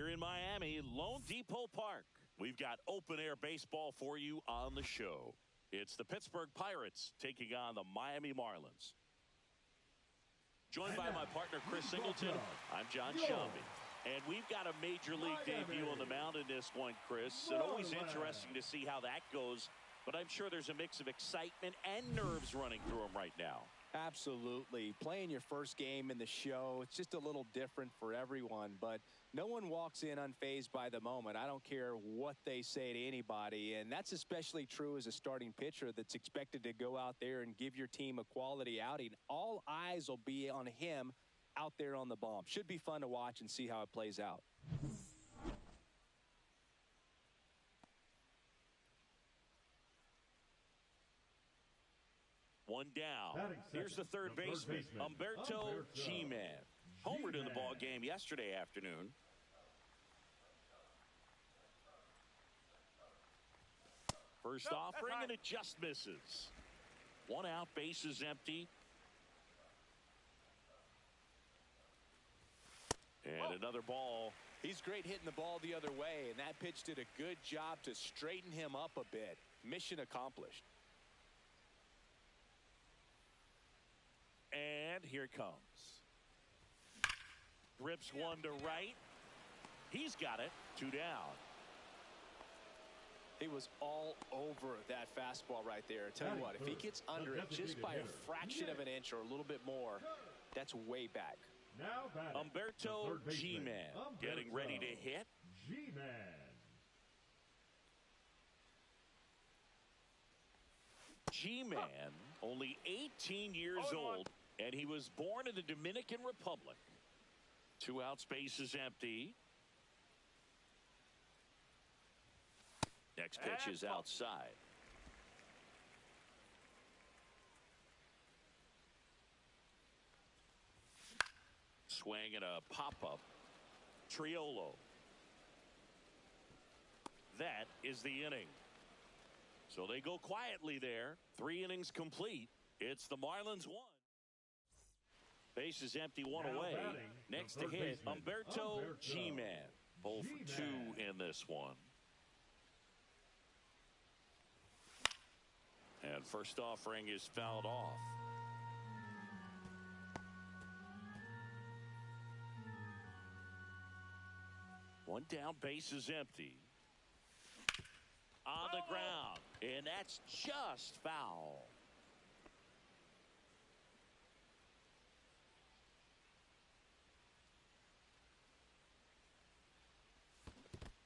Here in Miami, Lone Depot Park, we've got open-air baseball for you on the show. It's the Pittsburgh Pirates taking on the Miami Marlins. Joined by my partner, Chris Singleton, I'm John Shelby. And we've got a Major League debut on the mound in this one, Chris. And always interesting to see how that goes. But I'm sure there's a mix of excitement and nerves running through him right now. Absolutely. Playing your first game in the show, it's just a little different for everyone, but no one walks in unfazed by the moment. I don't care what they say to anybody, and that's especially true as a starting pitcher that's expected to go out there and give your team a quality outing. All eyes will be on him out there on the bump. Should be fun to watch and see how it plays out. One down. Here's the third baseman, Humberto G-Man. Homered in the ball game yesterday afternoon. First offering, and it just misses. One out, base is empty. And another ball. He's great hitting the ball the other way, and that pitch did a good job to straighten him up a bit. Mission accomplished. And here it comes. Rips one to right. He's got it. Two down. He was all over that fastball right there. I tell you what, if he gets under it just by a fraction of an inch or a little bit more, that's way back. Now Humberto G-Man getting ready to hit. G-Man. G-Man, only 18 years old, and he was born in the Dominican Republic. Two outs, base is empty. Next pitch is outside. Swing and a pop-up. Triolo. That is the inning. So they go quietly there. 3 innings complete. It's the Marlins 1. Base is empty, one away. Next to hit, Humberto G-Man. 0 for 2 in this one. And first offering is fouled off. One down, base is empty. On the ground, and that's just foul.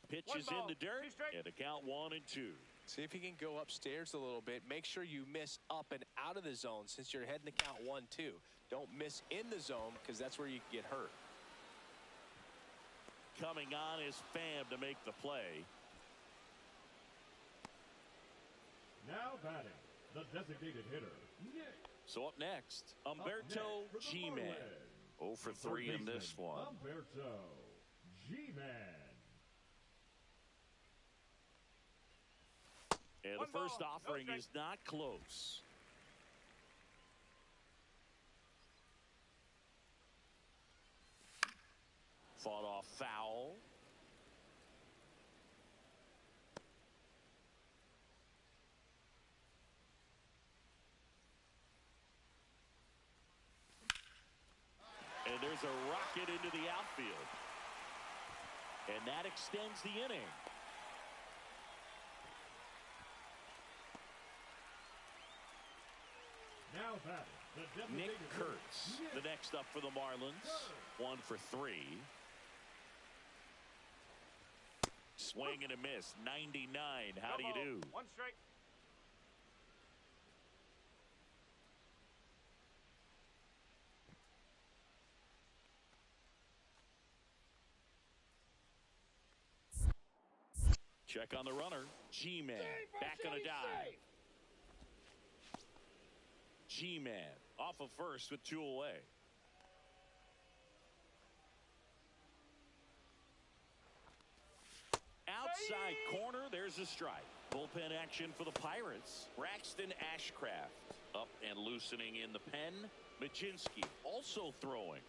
Pitch is in the dirt, and a count 1-2. See if you can go upstairs a little bit. Make sure you miss up and out of the zone since you're heading to count 1-2. Don't miss in the zone because that's where you can get hurt. Coming on is Pham to make the play. Now batting, the designated hitter, Nick. So up next, Humberto G-Man. 0 for 3 in this one. Humberto G-Man. And the first offering is not close. Fought off foul. And there's a rocket into the outfield. And that extends the inning. Now batting, the Nick Kurtz, the next up for the Marlins. 1 for 3. Swing and a miss. 99. How do you do? One strike. Check on the runner. G-Man back on a dive. G-Man off of first with 2 away. Outside corner, there's a strike. Bullpen action for the Pirates. Braxton Ashcraft up and loosening in the pen. Majinski also throwing.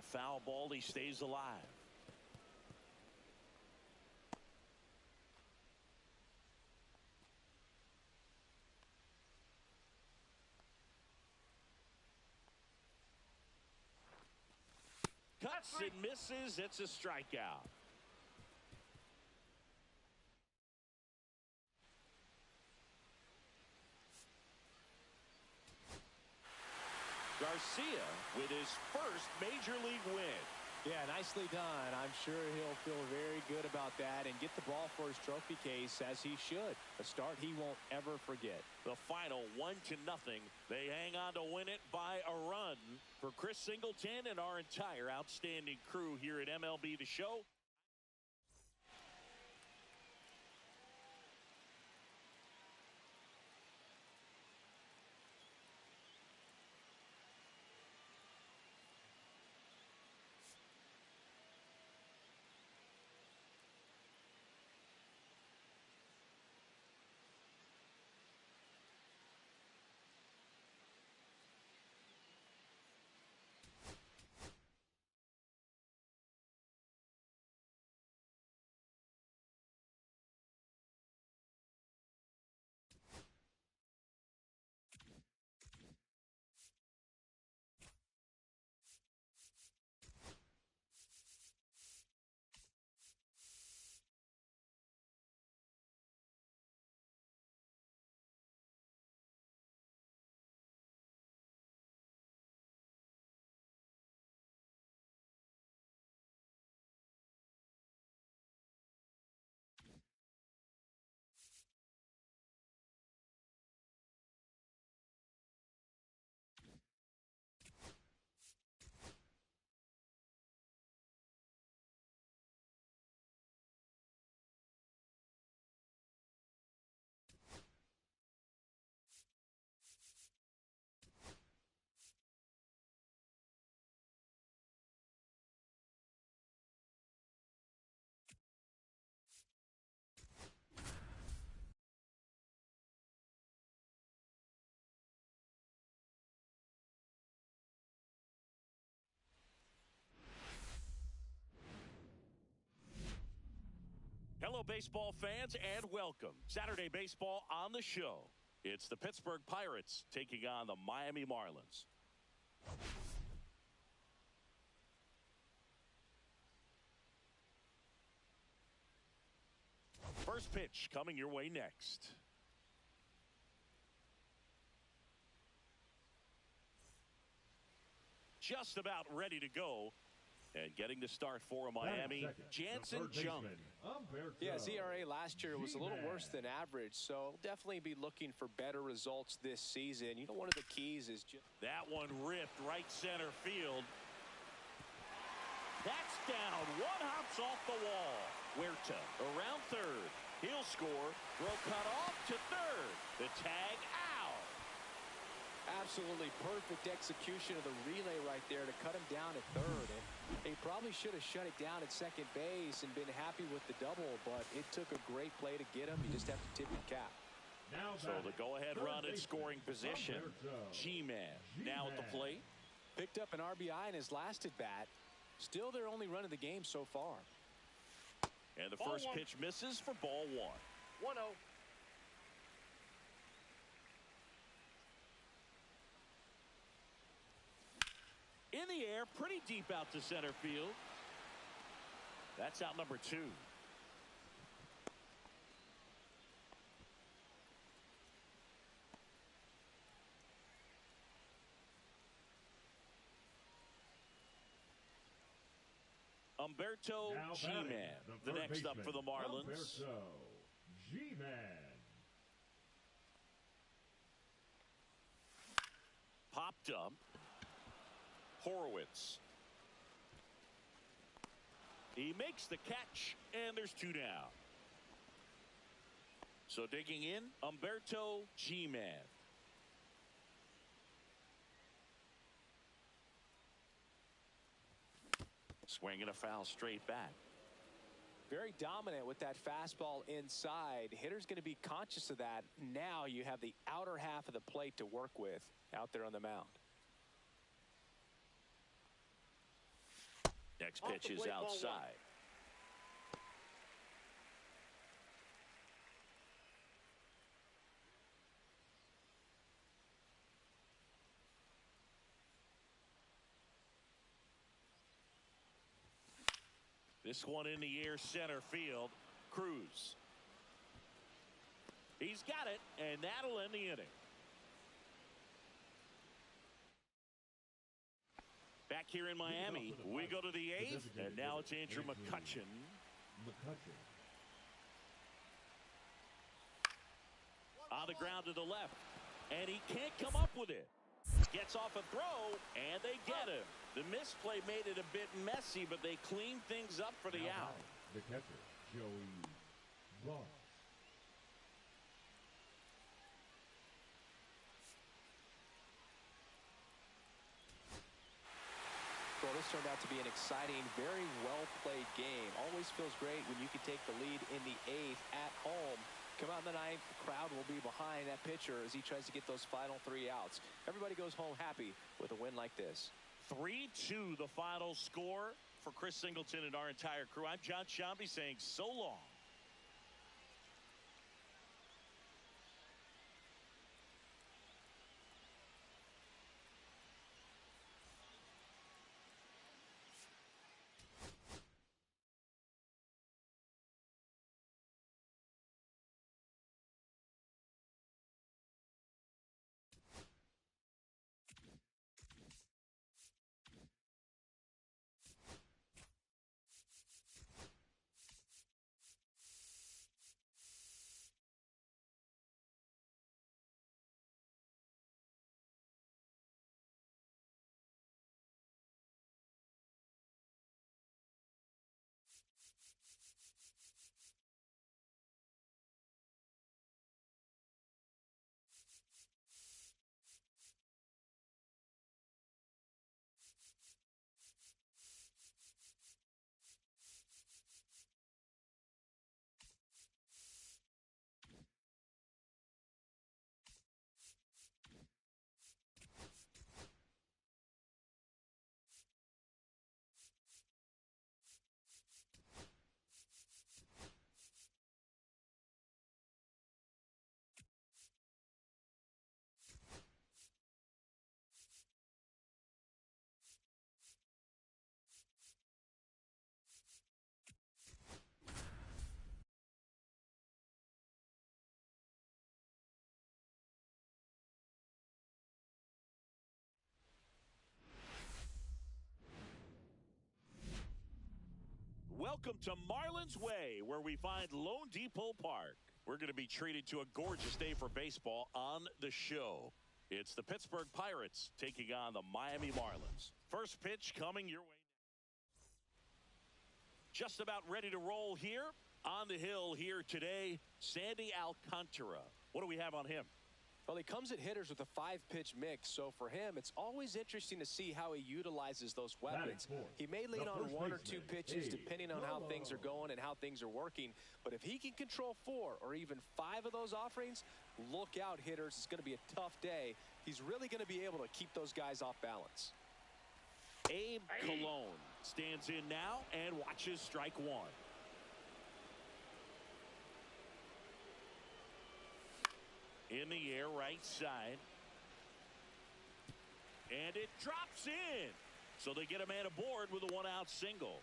a foul ball. He stays alive. Cuts and misses. It's a strikeout. Garcia with his first major league win. Yeah, nicely done. I'm sure he'll feel very good about that and get the ball for his trophy case, as he should. A start he won't ever forget. The final 1-0. They hang on to win it by a run. For Chris Singleton and our entire outstanding crew here at MLB The Show. Hello, baseball fans, and welcome. Saturday baseball on the show. It's the Pittsburgh Pirates taking on the Miami Marlins. First pitch coming your way next. Just about ready to go. And getting the start for Miami, Jansen Junk. Yeah, his ERA last year was a little worse than average, so definitely be looking for better results this season. You know, one of the keys is just... That one ripped right center field. That's down. One hops off the wall. Huerta around third. He'll score. Throw cut off to third. The tag out. Absolutely perfect execution of the relay right there to cut him down at third. And he probably should have shut it down at second base and been happy with the double, but it took a great play to get him. You just have to tip your cap. So the go-ahead run in scoring position. G-Man now at the plate. Picked up an RBI in his last at-bat. Still their only run of the game so far. And the first pitch misses for ball one. 1-0. In the air, pretty deep out to center field. That's out number 2. Humberto G-Man, the next up for the Marlins. Humberto G-Man. Popped up. Horowitz. He makes the catch, and there's 2 down. So digging in, Humberto G-Man. Swinging a foul straight back. Very dominant with that fastball inside. Hitter's going to be conscious of that. Now you have the outer half of the plate to work with out there on the mound. Next pitch is outside. This one in the air, center field. Cruz. He's got it, and that'll end the inning. Back here in Miami, we go to the eighth, and now it's Andrew McCutchen. On the ground to the left, and he can't come up with it. Gets off a throw, and they get him. The misplay made it a bit messy, but they cleaned things up for the out. The catcher, Joey Ross. Well, this turned out to be an exciting, very well-played game. Always feels great when you can take the lead in the eighth at home. Come out in the ninth, the crowd will be behind that pitcher as he tries to get those final 3 outs. Everybody goes home happy with a win like this. 3-2 the final score for Chris Singleton and our entire crew. I'm John Shambi saying so long. Welcome to Marlins Way, where we find Lone Depot Park. We're going to be treated to a gorgeous day for baseball on the show. It's the Pittsburgh Pirates taking on the Miami Marlins. First pitch coming your way. Just about ready to roll here on the hill here today, Sandy Alcantara. What do we have on him? Well, he comes at hitters with a 5-pitch mix, so for him, it's always interesting to see how he utilizes those weapons. He may lean on 1 or 2 pitches depending on how things are going and how things are working, but if he can control 4 or even 5 of those offerings, look out, hitters. It's going to be a tough day. He's really going to be able to keep those guys off balance. Abe Cologne stands in now and watches strike 1. In the air, right side. And it drops in. So they get a man aboard with a 1-out single.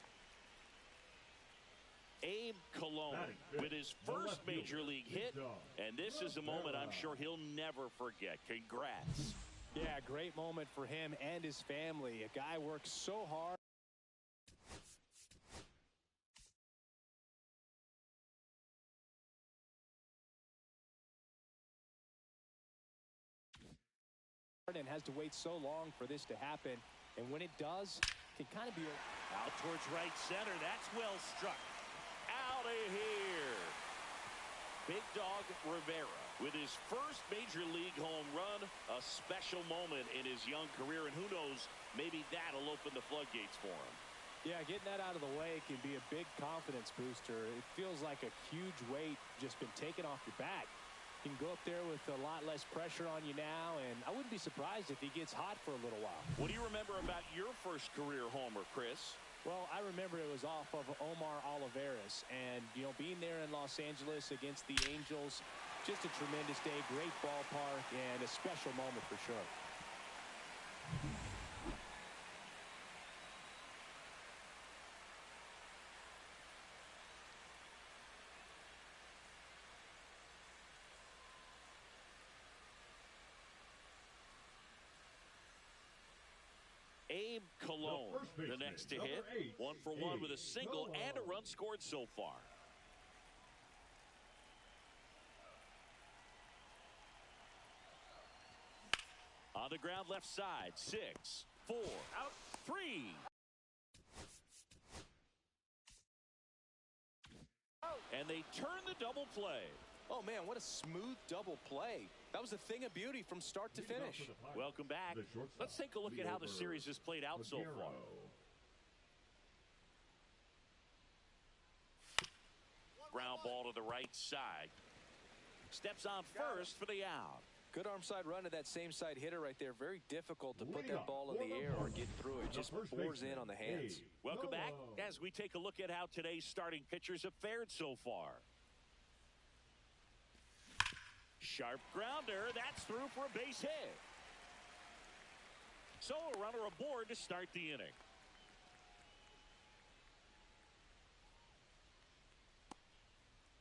Abe Cologne with his first major league hit. And this is a moment I'm sure he'll never forget. Congrats. Yeah, great moment for him and his family. A guy works so hard. And has to wait so long for this to happen, and when it does, it can kind of be out towards right center. That's well struck. Out of here. Big Dog Rivera with his first major league home run, a special moment in his young career, and who knows, maybe that'll open the floodgates for him. Yeah, getting that out of the way can be a big confidence booster. It feels like a huge weight just been taken off your back. You can go up there with a lot less pressure on you now, and I wouldn't be surprised if he gets hot for a little while. What do you remember about your first career homer, Chris? Well, I remember it was off of Omar Oliveras. And, you know, being there in Los Angeles against the Angels, just a tremendous day, great ballpark, and a special moment for sure. Abe Cologne, the next to hit. 1 for 1 with a single and a run scored so far. On the ground left side, 6, 4, out, 3. And they turn the double play. Oh, man, what a smooth double play. That was a thing of beauty from start to finish. Welcome back. Let's take a look at how the series has played out so far. Ground ball to the right side. Steps on first for the out. Good arm side run to that same side hitter right there. Very difficult to put that ball in the air or get through it. Just bores in on the hands. Welcome back as we take a look at how today's starting pitchers have fared so far. Sharp grounder. That's through for a base hit. So a runner aboard to start the inning.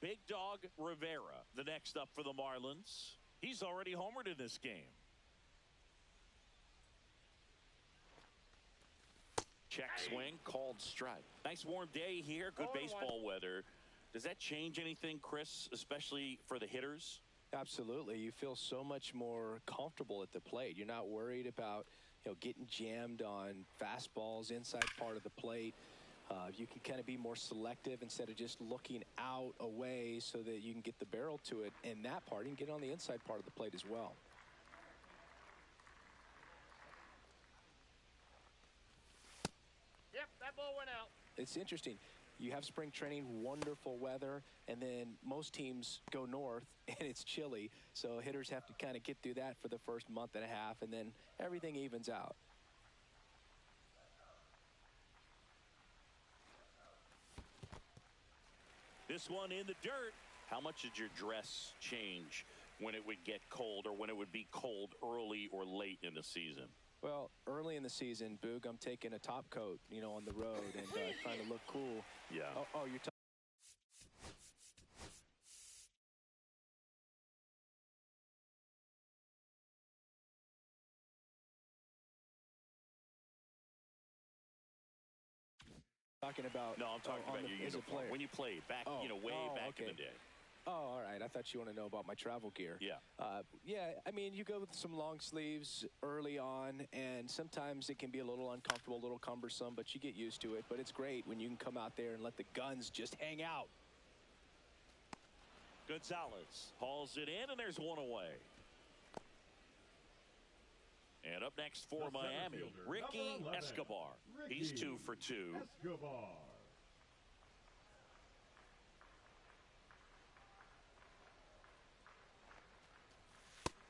Big Dog Rivera, the next up for the Marlins. He's already homered in this game. Check swing, called strike. Nice warm day here, good baseball weather. Does that change anything, Chris, especially for the hitters? Absolutely. You feel so much more comfortable at the plate. You're not worried about, you know, getting jammed on fastballs inside part of the plate. You can kind of be more selective instead of just looking out away so that you can get the barrel to it. And that part, you can get on the inside part of the plate as well. Yep, that ball went out. It's interesting. You have spring training, wonderful weather, and then most teams go north and it's chilly. So hitters have to kind of get through that for the first month and a half, and then everything evens out. This one in the dirt. How much did your dress change when it would get cold or when it would be cold early or late in the season? Well, early in the season, Boog, I'm taking a top coat, you know, on the road and trying to look cool. Yeah. Oh, you're talking about. No, I'm talking about your as a uniform. player. When you played back, you know, way back in the day. Oh, all right. I thought you want to know about my travel gear. Yeah. Yeah, I mean, you go with some long sleeves early on, and sometimes it can be a little uncomfortable, a little cumbersome, but you get used to it. But it's great when you can come out there and let the guns just hang out. Gonzalez hauls it in, and there's one away. And up next for Miami, Ricky Escobar. He's 2 for 2. Escobar.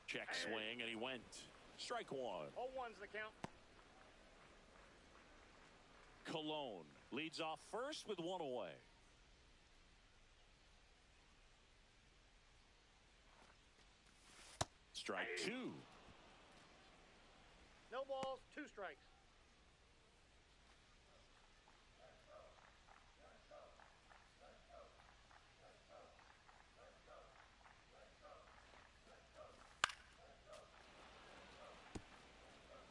Check swing, and he went. Strike 1. All one's the count. Cologne leads off first with 1 away. Strike 2. No balls, 2 strikes.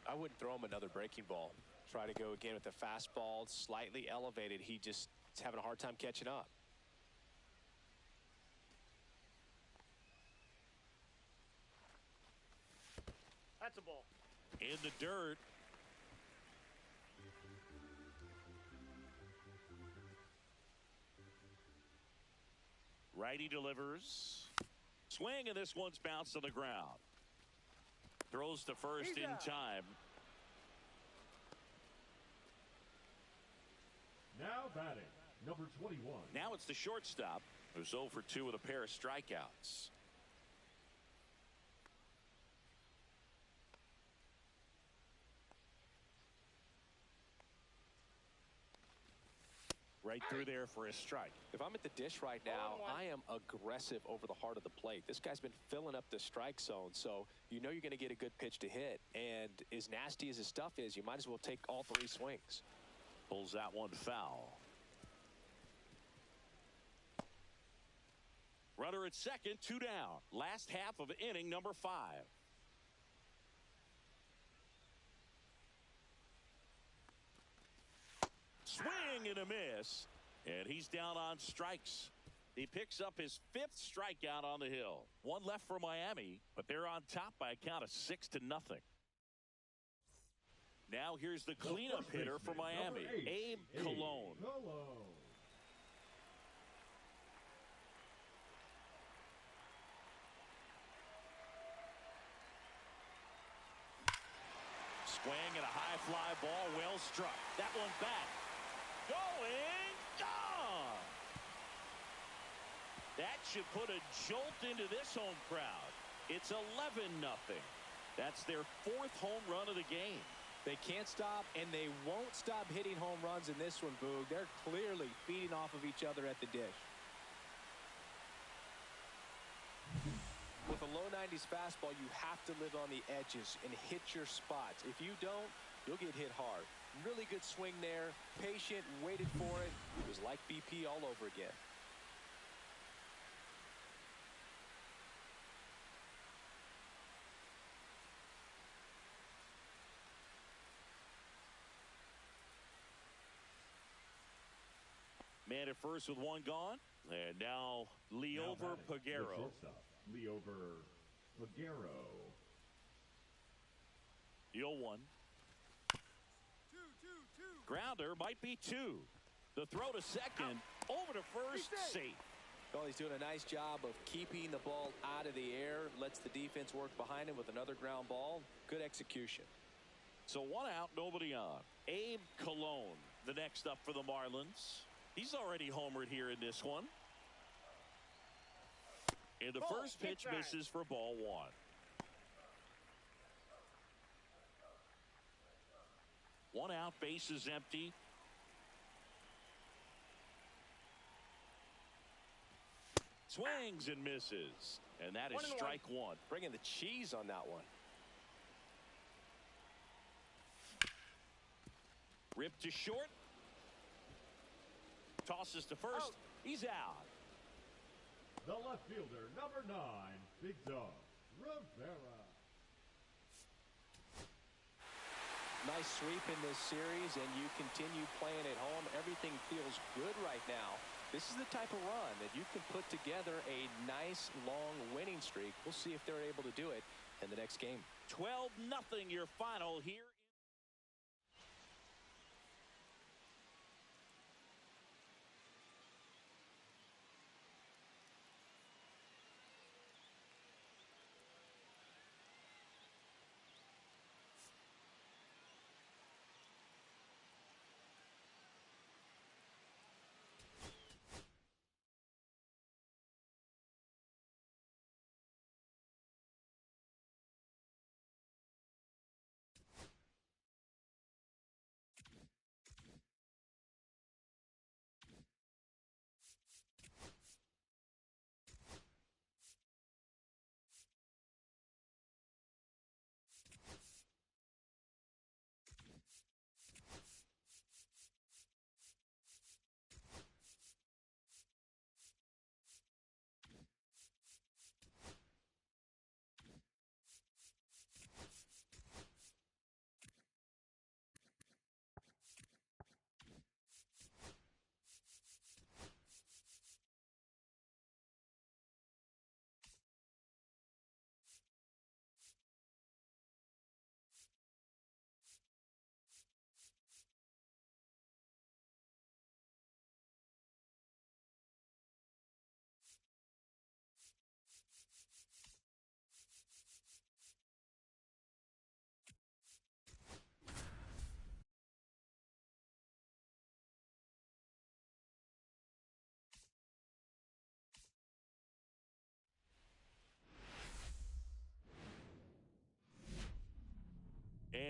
I wouldn't throw him another breaking ball. Try to go again with the fastball, slightly elevated. He just is having a hard time catching up. That's a ball. In the dirt. Righty delivers. Swing, and this one's bounced on the ground. Throws to first in time. Now batting, number 21. Now it's the shortstop, who's 0 for 2 with a pair of strikeouts. right through there for a strike. If I'm at the dish right now, 0-1. I am aggressive over the heart of the plate. This guy's been filling up the strike zone, so you know you're going to get a good pitch to hit. And as nasty as his stuff is, you might as well take all 3 swings. Pulls that one foul. Runner at second, 2 down. Last half of inning number 5. Swing and a miss, and he's down on strikes. He picks up his 5th strikeout on the hill. 1 left for Miami, but they're on top by a count of 6-0. Now here's the cleanup hitter for Miami, Abe Colon. Swing and a high fly ball, well struck. That one back. Going, gone. That should put a jolt into this home crowd. It's 11-0. That's their 4th home run of the game. They can't stop, and they won't stop hitting home runs in this one, Boog. They're clearly feeding off of each other at the dish. With a low 90s fastball, you have to live on the edges and hit your spots. If you don't, you'll get hit hard. Really good swing there. Patient, waited for it. It was like BP all over again. Man at first with 1 gone. And now Leover Peguero. Leover Peguero. The 0-1. Grounder might be 2. The throw to second. Over to first. Safe. Well, he's doing a nice job of keeping the ball out of the air. Lets the defense work behind him with another ground ball. Good execution. So 1 out, nobody on. Abe Colon, the next up for the Marlins. He's already homered here in this one. And the first pitch misses for ball 1. One out, base is empty. Swings and misses. And that is strike 1. Bringing the cheese on that one. Ripped to short. Tosses to first. He's out. The left fielder, number 9, Big Dog Rivera. Nice sweep in this series, and you continue playing at home. Everything feels good right now. This is the type of run that you can put together a nice, long winning streak. We'll see if they're able to do it in the next game. 12-0 your final here.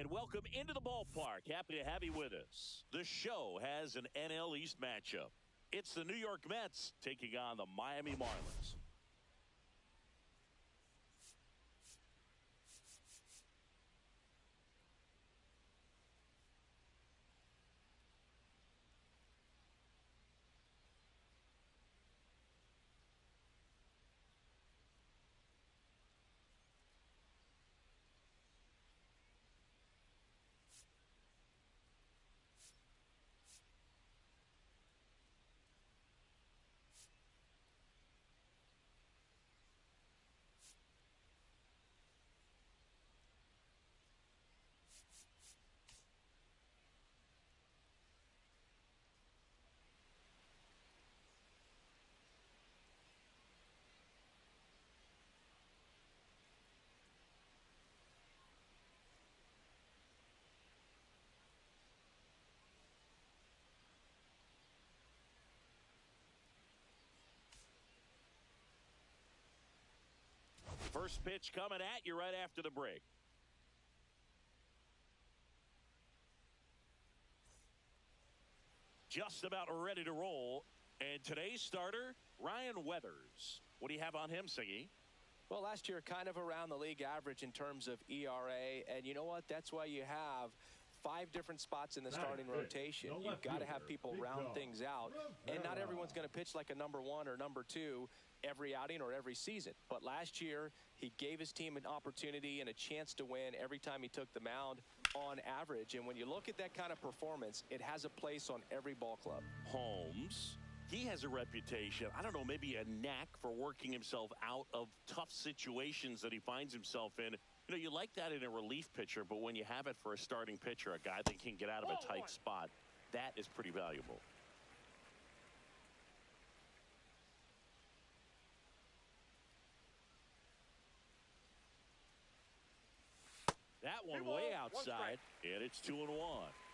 And welcome into the ballpark. Happy to have you with us. The show has an NL East matchup. It's the New York Mets taking on the Miami Marlins. First pitch coming at you right after the break. Just about ready to roll. And today's starter, Ryan Weathers. What do you have on him, Siggy? Well, last year, kind of around the league average in terms of ERA. And you know what? That's why you have 5 different spots in the starting rotation. You've got to have people round things out. And not everyone's going to pitch like a number 1 or number 2 every outing or every season. But last year, he gave his team an opportunity and a chance to win every time he took the mound on average. And when you look at that kind of performance, it has a place on every ball club. Holmes, he has a reputation, I don't know, maybe a knack for working himself out of tough situations that he finds himself in. You know, you like that in a relief pitcher, but when you have it for a starting pitcher, a guy that can get out of a tight spot, that is pretty valuable. That one way outside, and it's 2-1.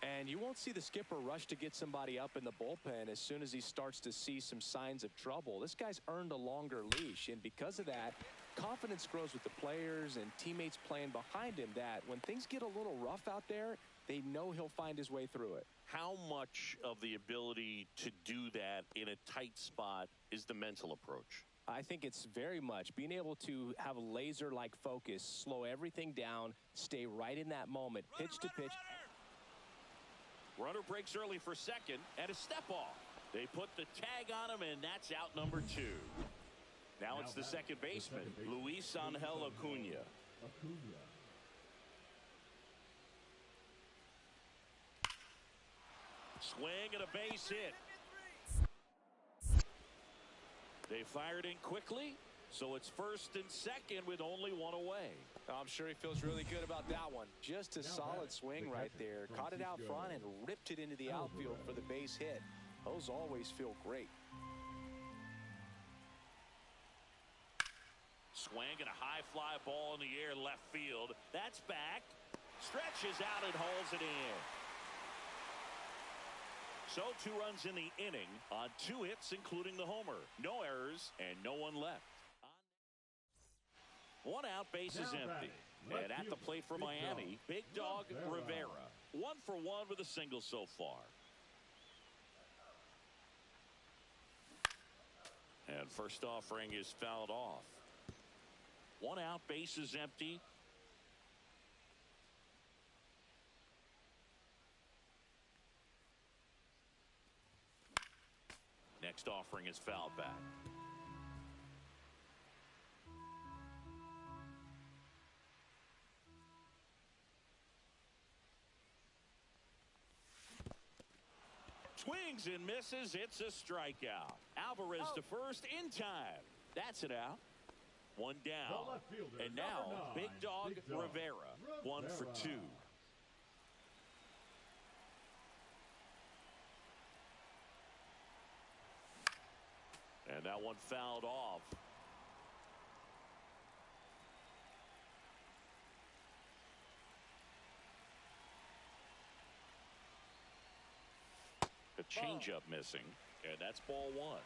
And you won't see the skipper rush to get somebody up in the bullpen as soon as he starts to see some signs of trouble. This guy's earned a longer leash, and because of that, confidence grows with the players and teammates playing behind him that when things get a little rough out there, they know he'll find his way through it. How much of the ability to do that in a tight spot is the mental approach? I think it's very much being able to have laser-like focus, slow everything down, stay right in that moment, pitch to pitch. Runner breaks early for second, and a step off. They put the tag on him, and that's out number 2. Now it's the second baseman, Luis Angel Acuna. Swing and a base hit. They fired in quickly, so it's first and second with only 1 away. I'm sure he feels really good about that one. Just a solid swing right there. Caught it out front and ripped it into the outfield for the base hit. Those always feel great. Swing and a high fly ball in the air left field. That's back. Stretches out and hauls it in. So 2 runs in the inning on 2 hits, including the homer. No errors and no one left. 1 out, base is empty. And at the plate for Miami, Big Dog Rivera. 1 for 1 with a single so far. And first offering is fouled off. 1 out, base is empty. Next offering is fouled back. Swings and misses. It's a strikeout. Alvarez to first in time. That's it out. 1 down. And now Big Dog Rivera. 1 for 2. And that one fouled off. The changeup missing, and that's ball 1.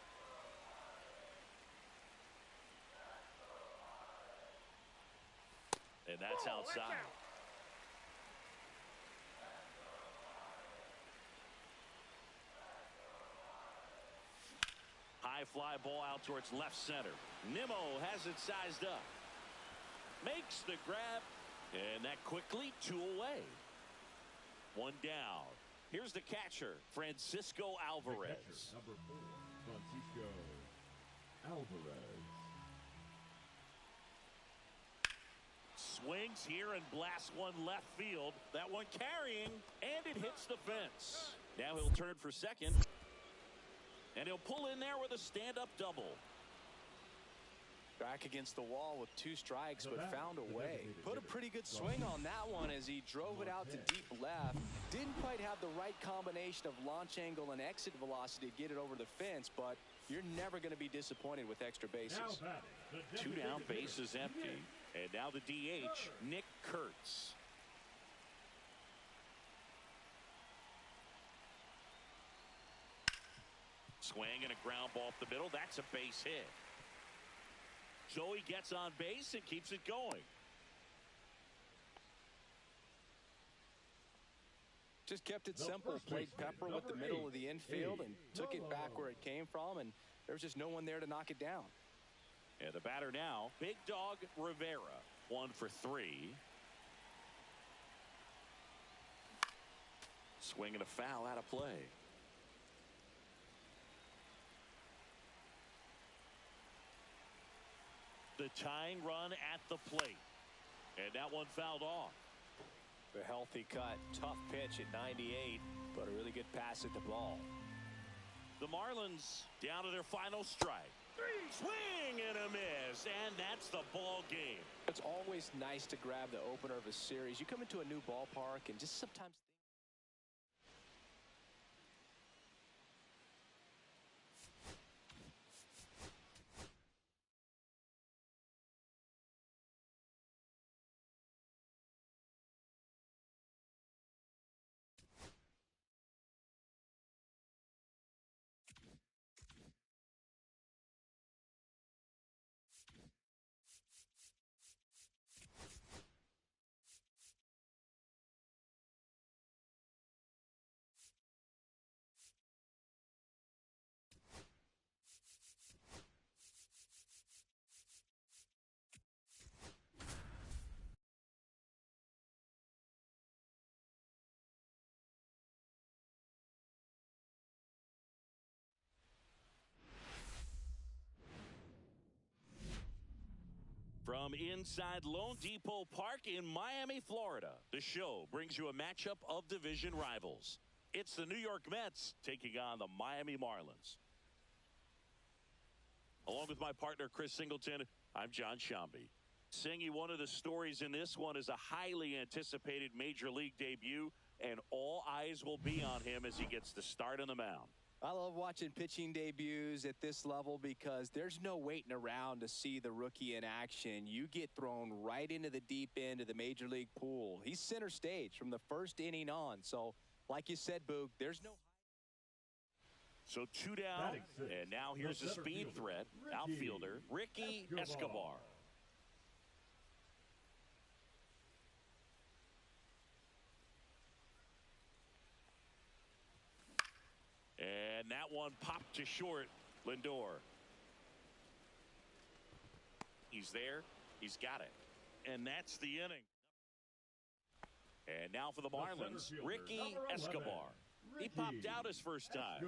And that's outside. fly ball out towards left center. Nimmo has it sized up. Makes the grab. And that quickly 2 away. 1 down. Here's the catcher, Francisco Alvarez. The catcher, number 4, Francisco Alvarez. Swings here and blasts one left field. That one carrying, and it hits the fence. Now he'll turn for second. And he'll pull in there with a stand-up double. Back against the wall with 2 strikes, but found a way. Put a pretty good swing on that one as he drove it out to deep left. Didn't quite have the right combination of launch angle and exit velocity to get it over the fence, but you're never going to be disappointed with extra bases. 2 down, bases empty. And now the DH, Nick Kurtz. Swing and a ground ball up the middle. That's a base hit. So he gets on base and keeps it going. Just kept it simple. Played pepper with the middle of the infield and took it back where it came from, and there's just no one there to knock it down. And the batter now, Big Dog Rivera. 1 for 3. Swing and a foul out of play. The tying run at the plate. And that one fouled off. A healthy cut. Tough pitch at 98, but a really good pass at the ball. The Marlins down to their final strike. Swing and a miss, and that's the ball game. It's always nice to grab the opener of a series. You come into a new ballpark and just sometimes from inside Lone Depot Park in Miami, Florida, the show brings you a matchup of division rivals. It's the New York Mets taking on the Miami Marlins. Along with my partner, Chris Singleton, I'm John Shambi. Singy, one of the stories in this one is a highly anticipated Major League debut, and all eyes will be on him as he gets the start on the mound. I love watching pitching debuts at this level because there's no waiting around to see the rookie in action. You get thrown right into the deep end of the Major League pool. He's center stage from the first inning on. So, like you said, Boog, there's no... So 2 down, and now here's the speed threat, outfielder Ricky Escobar. And that one popped to short. Lindor. He's there. He's got it. And that's the inning. And now for the Marlins, Ricky Escobar. He popped out his first time.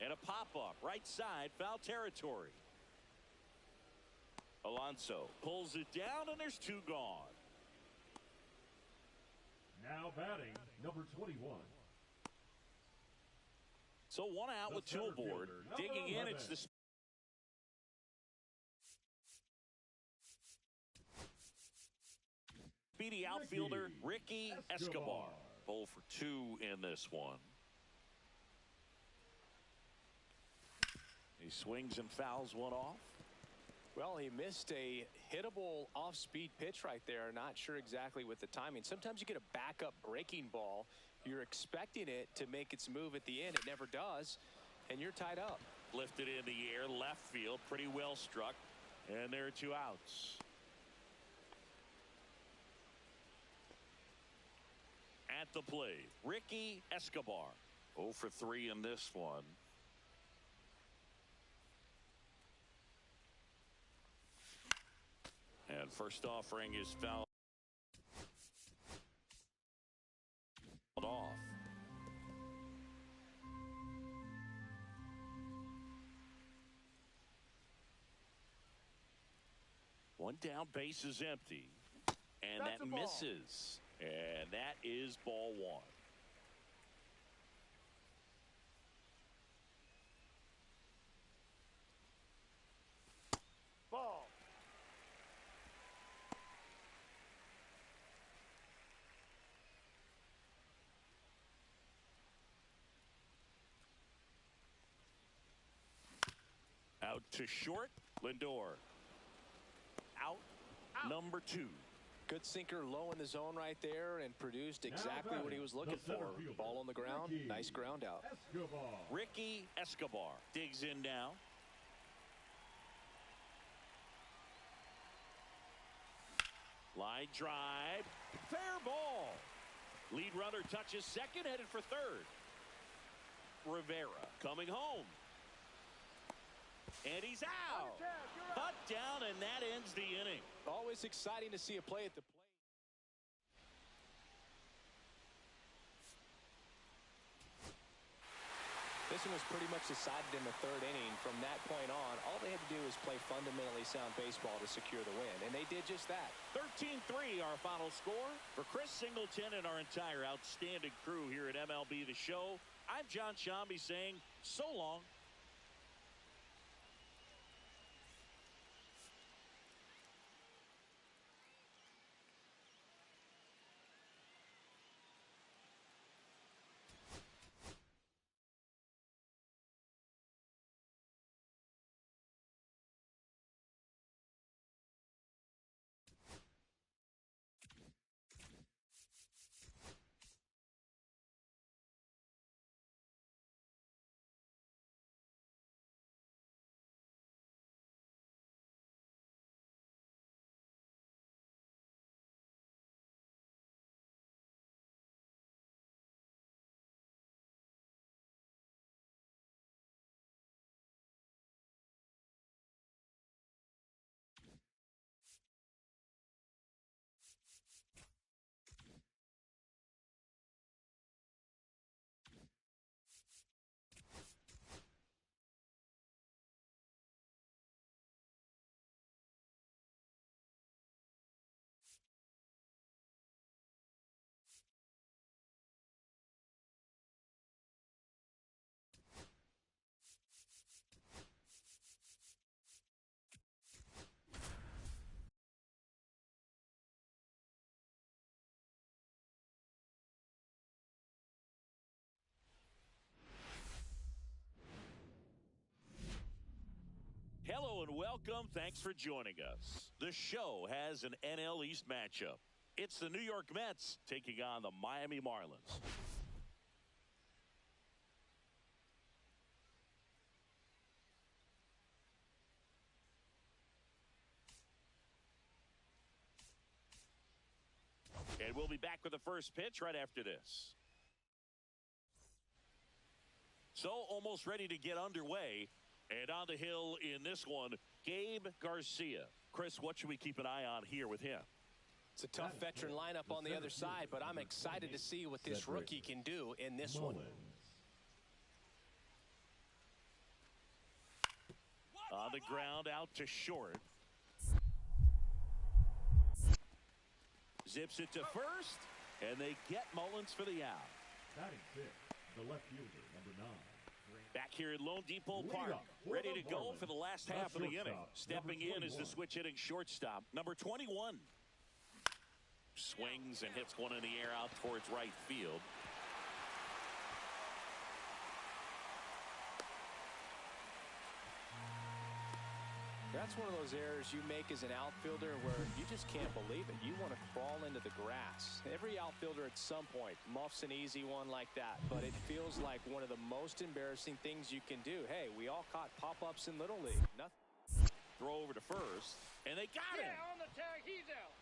And a pop-up, right side, foul territory. Alonso pulls it down, and there's two gone. Now batting, number 21. So one out with two aboard. Digging in, it's the speedy outfielder, Ricky Escobar. 0 for 2 in this one. He swings and fouls one off. Well, he missed a hittable off-speed pitch right there. Not sure exactly with the timing. Sometimes you get a backup breaking ball. You're expecting it to make its move at the end. It never does, and you're tied up. Lifted in the air, left field, pretty well struck, and there are two outs. At the plate, Ricky Escobar. 0 for 3 in this one. And first offering is fouled off. One down, base is empty. And That's that a ball. misses. And that is ball one. Ball. Out to short, Lindor. Out. Number 2. Good sinker low in the zone right there and produced exactly what he was looking for. Ball on the ground, nice ground out. Escobar. Ricky Escobar digs in now. Line drive, fair ball. Lead runner touches second, headed for third. Rivera coming home. And he's out. Cut down, and that ends the inning. Always exciting to see a play at the plate. This one was pretty much decided in the third inning. From that point on, all they had to do was play fundamentally sound baseball to secure the win, and they did just that. 13-3 our final score. For Chris Singleton and our entire outstanding crew here at MLB The Show, I'm John Shambi saying so long. Hello and welcome. Thanks for joining us. The show has an NL East matchup. It's the New York Mets taking on the Miami Marlins. And we'll be back with the first pitch right after this. So almost ready to get underway. And on the hill in this one, Gabe Garcia. Chris, what should we keep an eye on here with him? It's a tough veteran lineup on the other side, but I'm excited to see what this rookie can do in this one. On the ground, out to short. Zips it to first, and they get Mullins for the out. Batting sixth, the left fielder, number 9. Back here at Lone Depot Park, ready to go for the last half of the inning. Stepping in is the switch hitting shortstop, number 21. Swings and hits one in the air out towards right field. That's one of those errors you make as an outfielder where you just can't believe it. You want to crawl into the grass. Every outfielder at some point muffs an easy one like that, but it feels like one of the most embarrassing things you can do. Hey, we all caught pop-ups in Little League. Nothing. Throw over to first, and they got him. On the tag, he's out.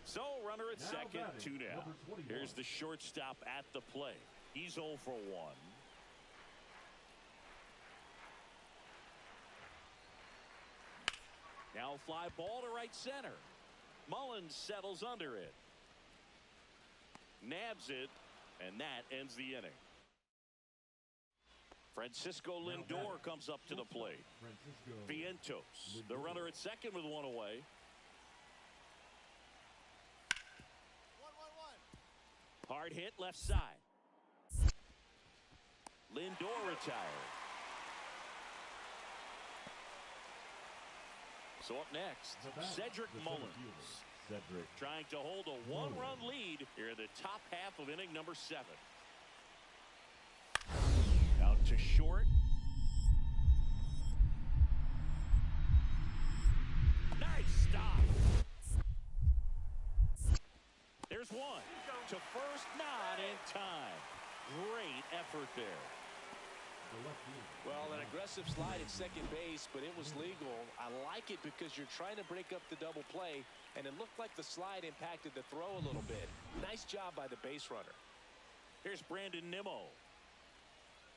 So, runner at second, batting, 2 down. Here's the shortstop at the plate. He's 0 for 1. Now fly ball to right center. Mullins settles under it. Nabs it, and that ends the inning. Francisco Lindor comes up to the plate. Vientos, the runner at second with 1 away. 1-1-1. Hard hit left side. Lindor retired. So up next, Cedric Mullins. Trying to hold a 1-run lead here in the top half of inning number 7. Out to short. Nice stop. There's one. To first, not in time. Great effort there. Well, an aggressive slide at second base, but it was legal. I like it because you're trying to break up the double play, and it looked like the slide impacted the throw a little bit. Nice job by the base runner. Here's Brandon Nimmo.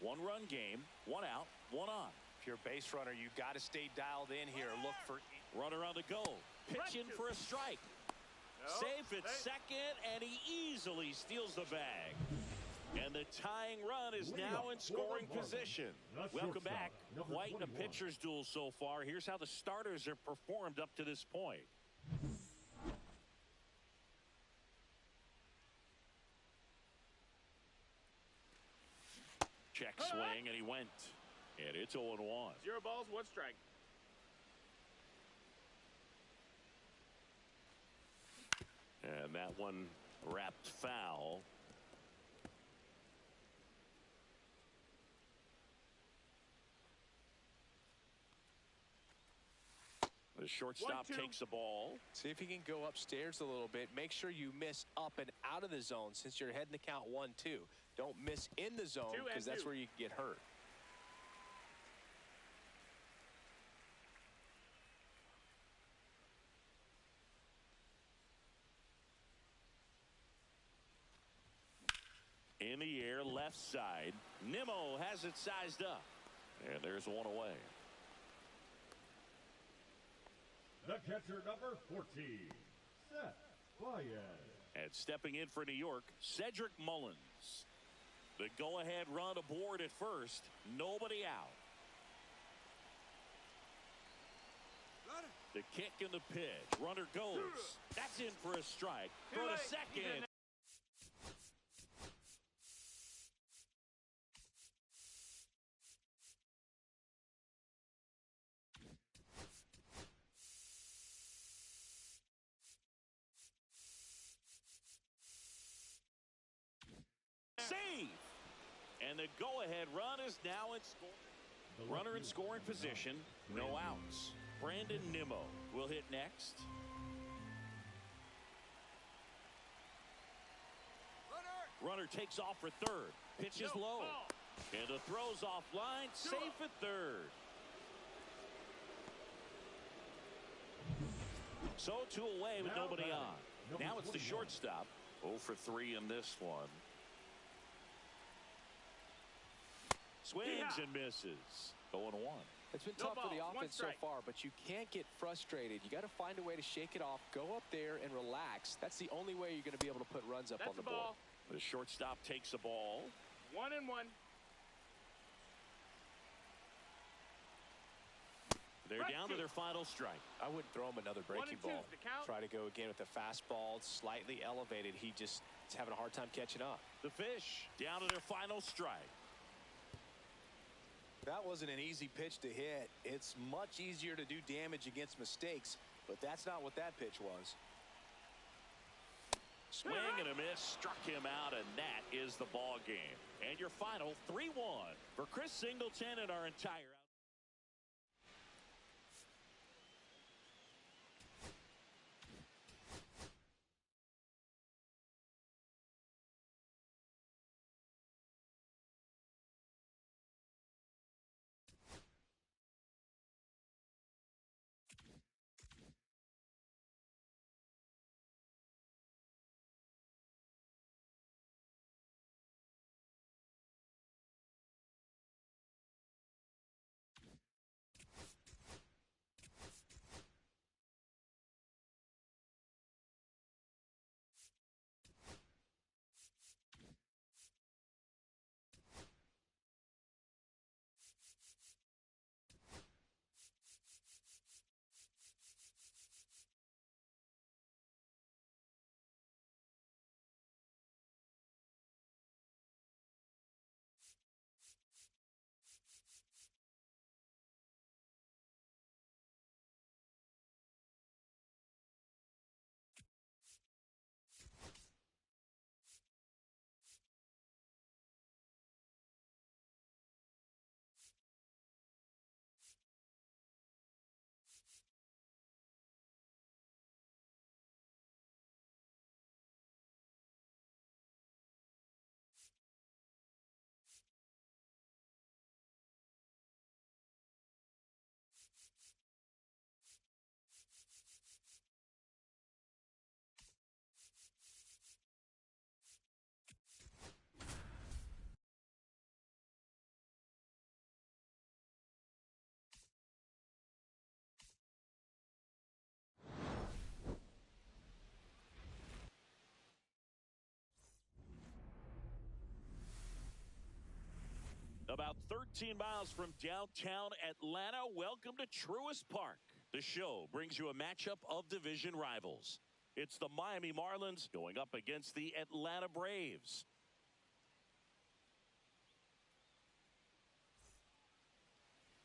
1-run game, 1 out, 1 on. If you're a base runner, you got to stay dialed in here. Look for runner on the go. Pitch in for a strike. Safe at second, and he easily steals the bag. And the tying run is now in scoring position. Welcome back. Quite a pitcher's duel so far. Here's how the starters have performed up to this point. Check swing, and he went. And it's 0-1. 0 balls, 1 strike. And that one wrapped foul. The shortstop takes the ball. See if you can go upstairs a little bit. Make sure you miss up and out of the zone since you're heading to count 1-2. Don't miss in the zone because that's where you can get hurt. In the air, left side. Nimmo has it sized up. And there's 1 away. The catcher, number 14, Seth Baez. And stepping in for New York, Cedric Mullins. The go-ahead run aboard at first. Nobody out. Runner. The kick and the pitch. Runner goes. That's in for a strike. Throw to second. Save. And the go-ahead run is now in scoring. Runner in scoring position. No outs. Brandon Nimmo will hit next. Runner takes off for third. Pitch is low. And the throw's offline. Safe at third. So 2 away with nobody on. Now it's the shortstop. 0 for 3 in this one. Swings and misses. 0-1. It's been tough for the offense so far, but you can't get frustrated. You got to find a way to shake it off, go up there and relax. That's the only way you're going to be able to put runs up on the board. The shortstop takes the ball. 1-1. They're down to their final strike. I wouldn't throw him another breaking 1-2 ball. the count. Try to go again with the fastball, slightly elevated. He just is having a hard time catching up. The Fish down to their final strike. That wasn't an easy pitch to hit. It's much easier to do damage against mistakes, but that's not what that pitch was. Swing and a miss, struck him out, and that is the ball game. And your final 3-1 for Chris Singleton and our entire. About 13 miles from downtown Atlanta, welcome to Truist Park. The show brings you a matchup of division rivals. It's the Miami Marlins going up against the Atlanta Braves.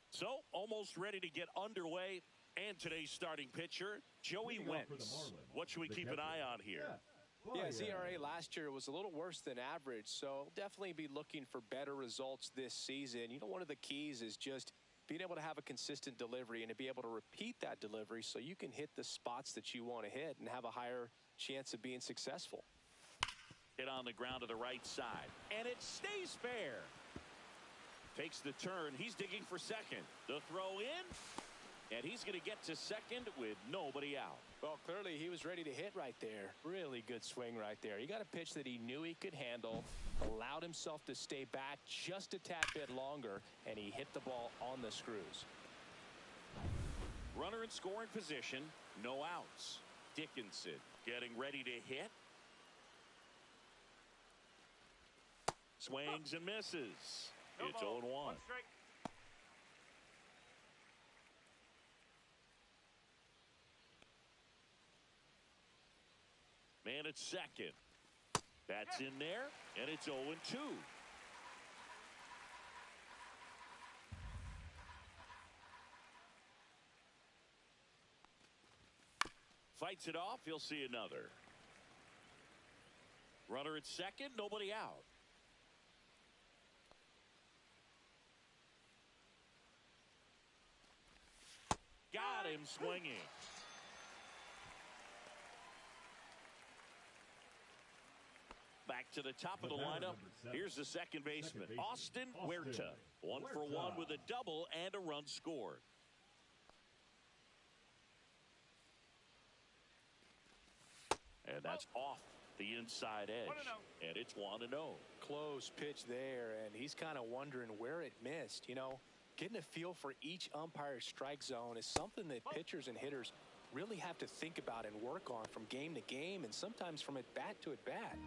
So, almost ready to get underway. And today's starting pitcher, Joey Wentz. What should we keep an eye on here? Yeah, his ERA last year was a little worse than average, so definitely be looking for better results this season. You know, one of the keys is just being able to have a consistent delivery and to be able to repeat that delivery so you can hit the spots that you want to hit and have a higher chance of being successful. Hit on the ground to the right side, and it stays fair. Takes the turn. He's digging for second. The throw in, and he's going to get to second with nobody out. Well, clearly he was ready to hit right there. Really good swing right there. He got a pitch that he knew he could handle, allowed himself to stay back just a tad bit longer, and he hit the ball on the screws. Runner in scoring position, no outs. Dickinson getting ready to hit. Swings and misses. It's 0-1. One strike. Man at second. That's in there, and it's 0-2. Fights it off. He'll see another. Runner at second, nobody out. Got him swinging. Back to the top of the lineup. Here's the second baseman, Austin Huerta. 1 for 1 with a double and a run scored. And that's off the inside edge. And it's 1-0. Close pitch there, and he's kind of wondering where it missed. You know, getting a feel for each umpire's strike zone is something that pitchers and hitters really have to think about and work on from game to game and sometimes from at bat to at bat.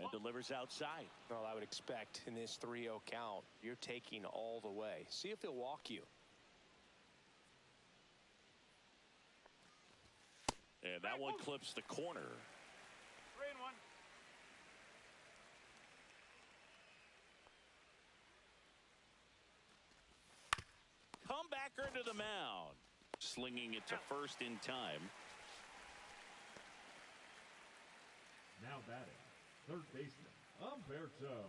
And delivers outside. Well, I would expect in this 3-0 count, you're taking all the way. See if he'll walk you. And that one clips the corner. 3-1. Comebacker to the mound. Slinging it to first in time. Now batting, third baseman, Umberto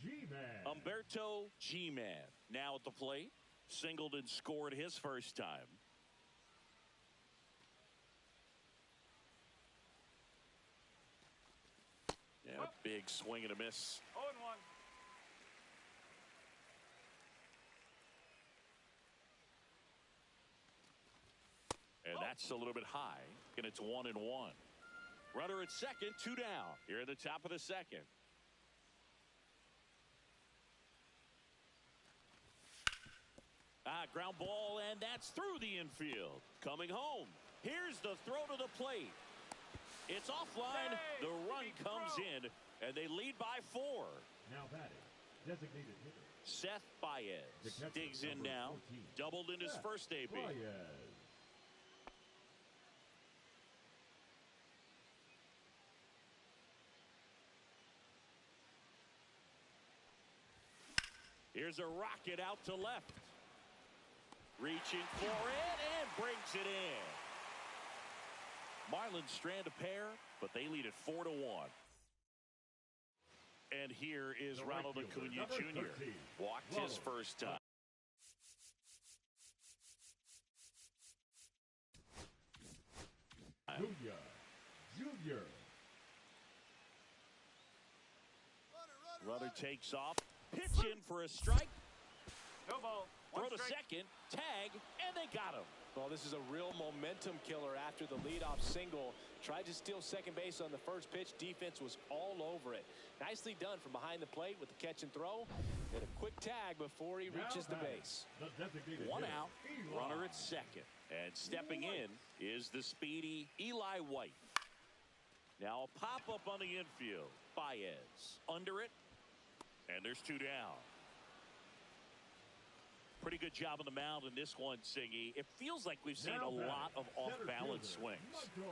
G-Man. Umberto G-Man now at the plate. Singled and scored his first time. Yeah, big swing and a miss. 0-1. And that's a little bit high. And it's 1-1. Runner at second, 2 down. Here at the top of the second. Ground ball, and that's through the infield. Coming home. Here's the throw to the plate. It's offline. The run comes in, and they lead by 4. Now batting, designated hitter. Seth Baez digs in now. 14. Doubled in his first AB. Baez. Here's a rocket out to left. Reaching for it and brings it in. Marlins strand a pair, but they lead it 4-1. And here is Ronald Acuna Jr. Walked his first time. Acuna Jr. Runner takes off. Pitch in for a strike. No ball. Throw to second. Tag. And they got him. Well, this is a real momentum killer after the leadoff single. Tried to steal second base on the first pitch. Defense was all over it. Nicely done from behind the plate with the catch and throw. And a quick tag before he reaches the base. One out. Runner at second. And stepping in is the speedy Eli White. Now a pop-up on the infield. Baez under it. And there's 2 down. Pretty good job on the mound in this one, Singy. It feels like we've seen a lot of off-balance swings.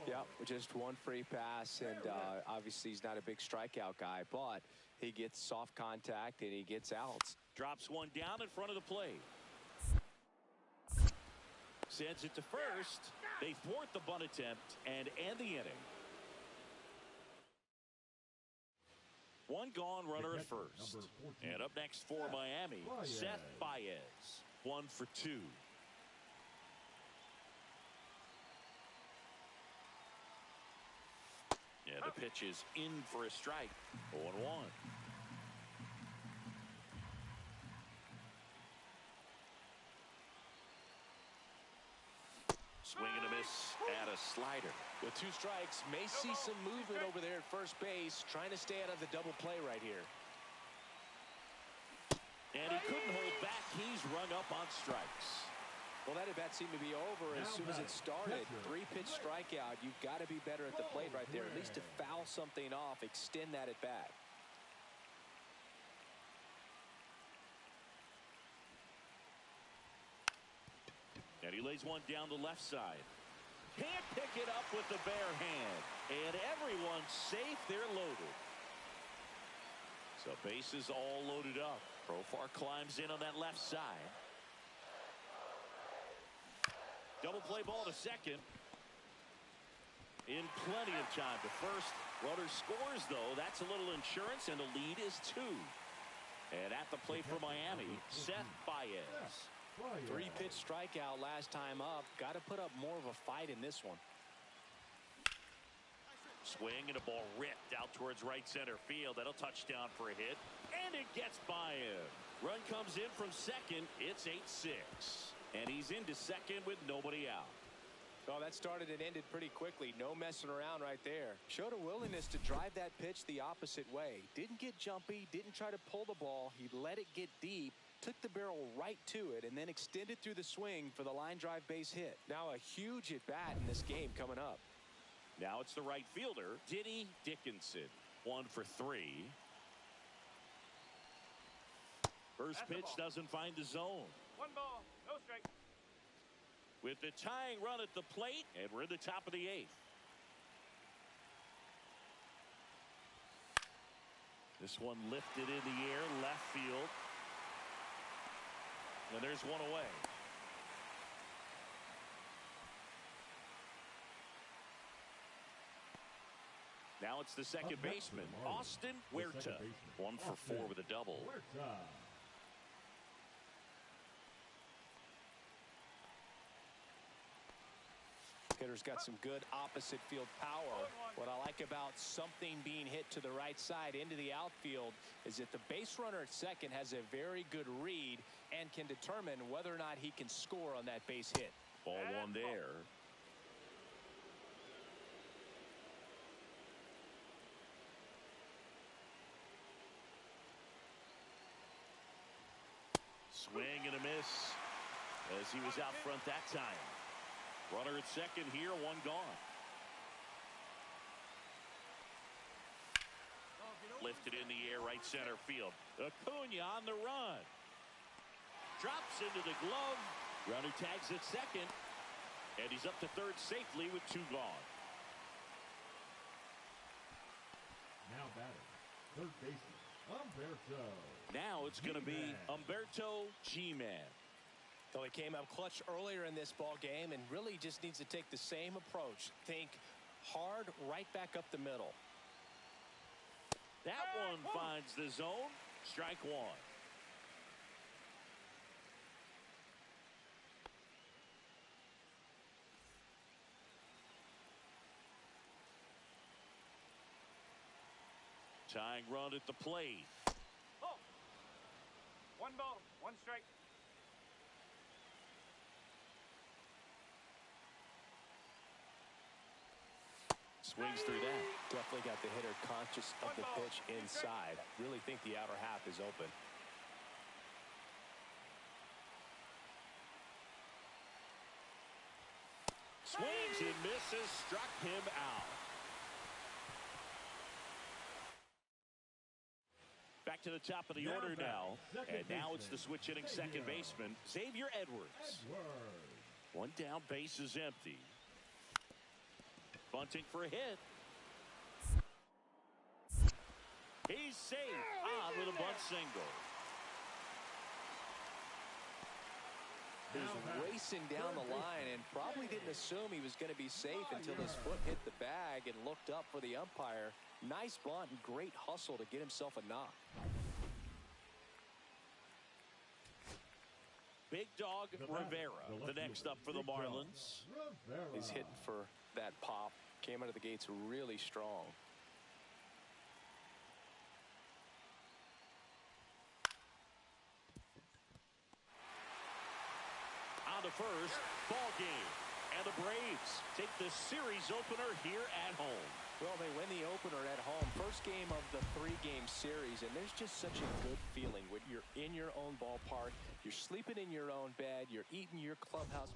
Yeah, just one free pass, and obviously he's not a big strikeout guy, but he gets soft contact and he gets outs. Drops one down in front of the plate. Sends it to first. They thwart the bunt attempt and end the inning. One gone, runner at first. And up next for Miami, Seth Baez. 1 for 2. Yeah, the pitch is in for a strike. 0-1. Swing and a miss at a slider. With 2 strikes, may see some movement over there at first base, trying to stay out of the double play right here. And he couldn't hold back. He's rung up on strikes. Well, that at bat seemed to be over as soon as it started. 3-pitch strikeout. You've got to be better at the plate right there, at least to foul something off, extend that at bat. And he lays one down the left side. Can't pick it up with the bare hand. And everyone's safe. They're loaded. So bases all loaded up. Profar climbs in on that left side. Double play ball to second. In plenty of time to first. Runner scores, though. That's a little insurance, and the lead is 2. And at the plate for Miami, Seth Baez. 3-pitch strikeout last time up. Got to put up more of a fight in this one. Swing and a ball ripped out towards right center field. That'll touchdown for a hit. And it gets by him. Run comes in from second. It's 8-6. And he's into second with nobody out. Well, that started and ended pretty quickly. No messing around right there. Showed a willingness to drive that pitch the opposite way. Didn't get jumpy. Didn't try to pull the ball. He let it get deep. Took the barrel right to it and then extended through the swing for the line drive base hit. Now a huge at bat in this game coming up. Now it's the right fielder, Diddy Dickinson. 1 for 3. First That's the pitch ball. doesn't find the zone. 1 ball, no strike. With the tying run at the plate, and we're in the top of the 8th. This one lifted in the air, left field. And there's one away. Now it's the second baseman, Austin Huerta. 1 for 4 with a double. Hitter's got some good opposite field power. What I like about something being hit to the right side into the outfield is that the base runner at second has a very good read and can determine whether or not he can score on that base hit. Ball 1 there. Swing and a miss as he was out front that time. Runner at second here, 1 gone. Lifted in the air, right center field. Acuna on the run. Drops into the glove. Runner tags at second. And he's up to third safely with 2 gone. Now batting, third baseman, Humberto. Now it's going to be Humberto G-Man. So he came up clutch earlier in this ball game and really just needs to take the same approach. Think hard right back up the middle. That one finds the zone. Strike 1. Tying run at the plate. Oh. 1 ball, 1 strike. Swings through that. Definitely got the hitter conscious of the pitch inside. Really think the outer half is open. Swings and misses. Struck him out. Back to the top of the order now. And now it's the switch hitting second baseman, Xavier Edwards. 1 down, base is empty. Bunting for a hit. He's safe on with a bunt single. He was racing down the line and probably didn't assume he was going to be safe until his foot hit the bag and looked up for the umpire. Nice bunt and great hustle to get himself a knock. Big Dog Rivera, the next up for the Marlins. He's hitting for that pop. Came out of the gates really strong. On to first, ball game. And the Braves take the series opener here at home. Well, they win the opener at home. First game of the 3-game series, and there's just such a good feeling when you're in your own ballpark, you're sleeping in your own bed, you're eating your clubhouse.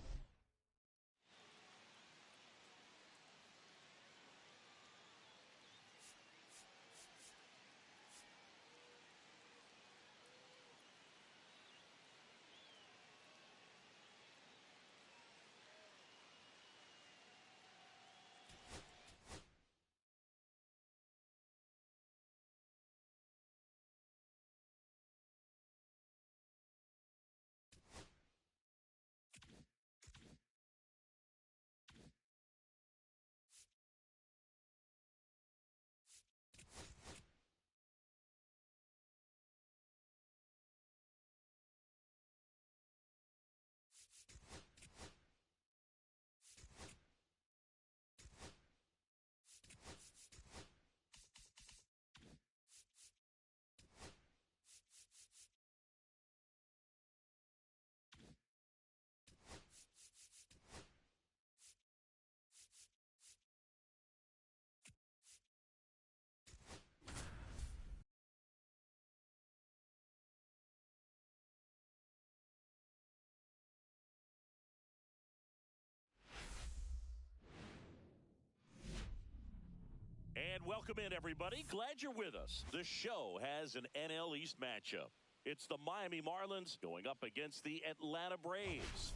And welcome in, everybody. Glad you're with us. The show has an NL East matchup. It's the Miami Marlins going up against the Atlanta Braves.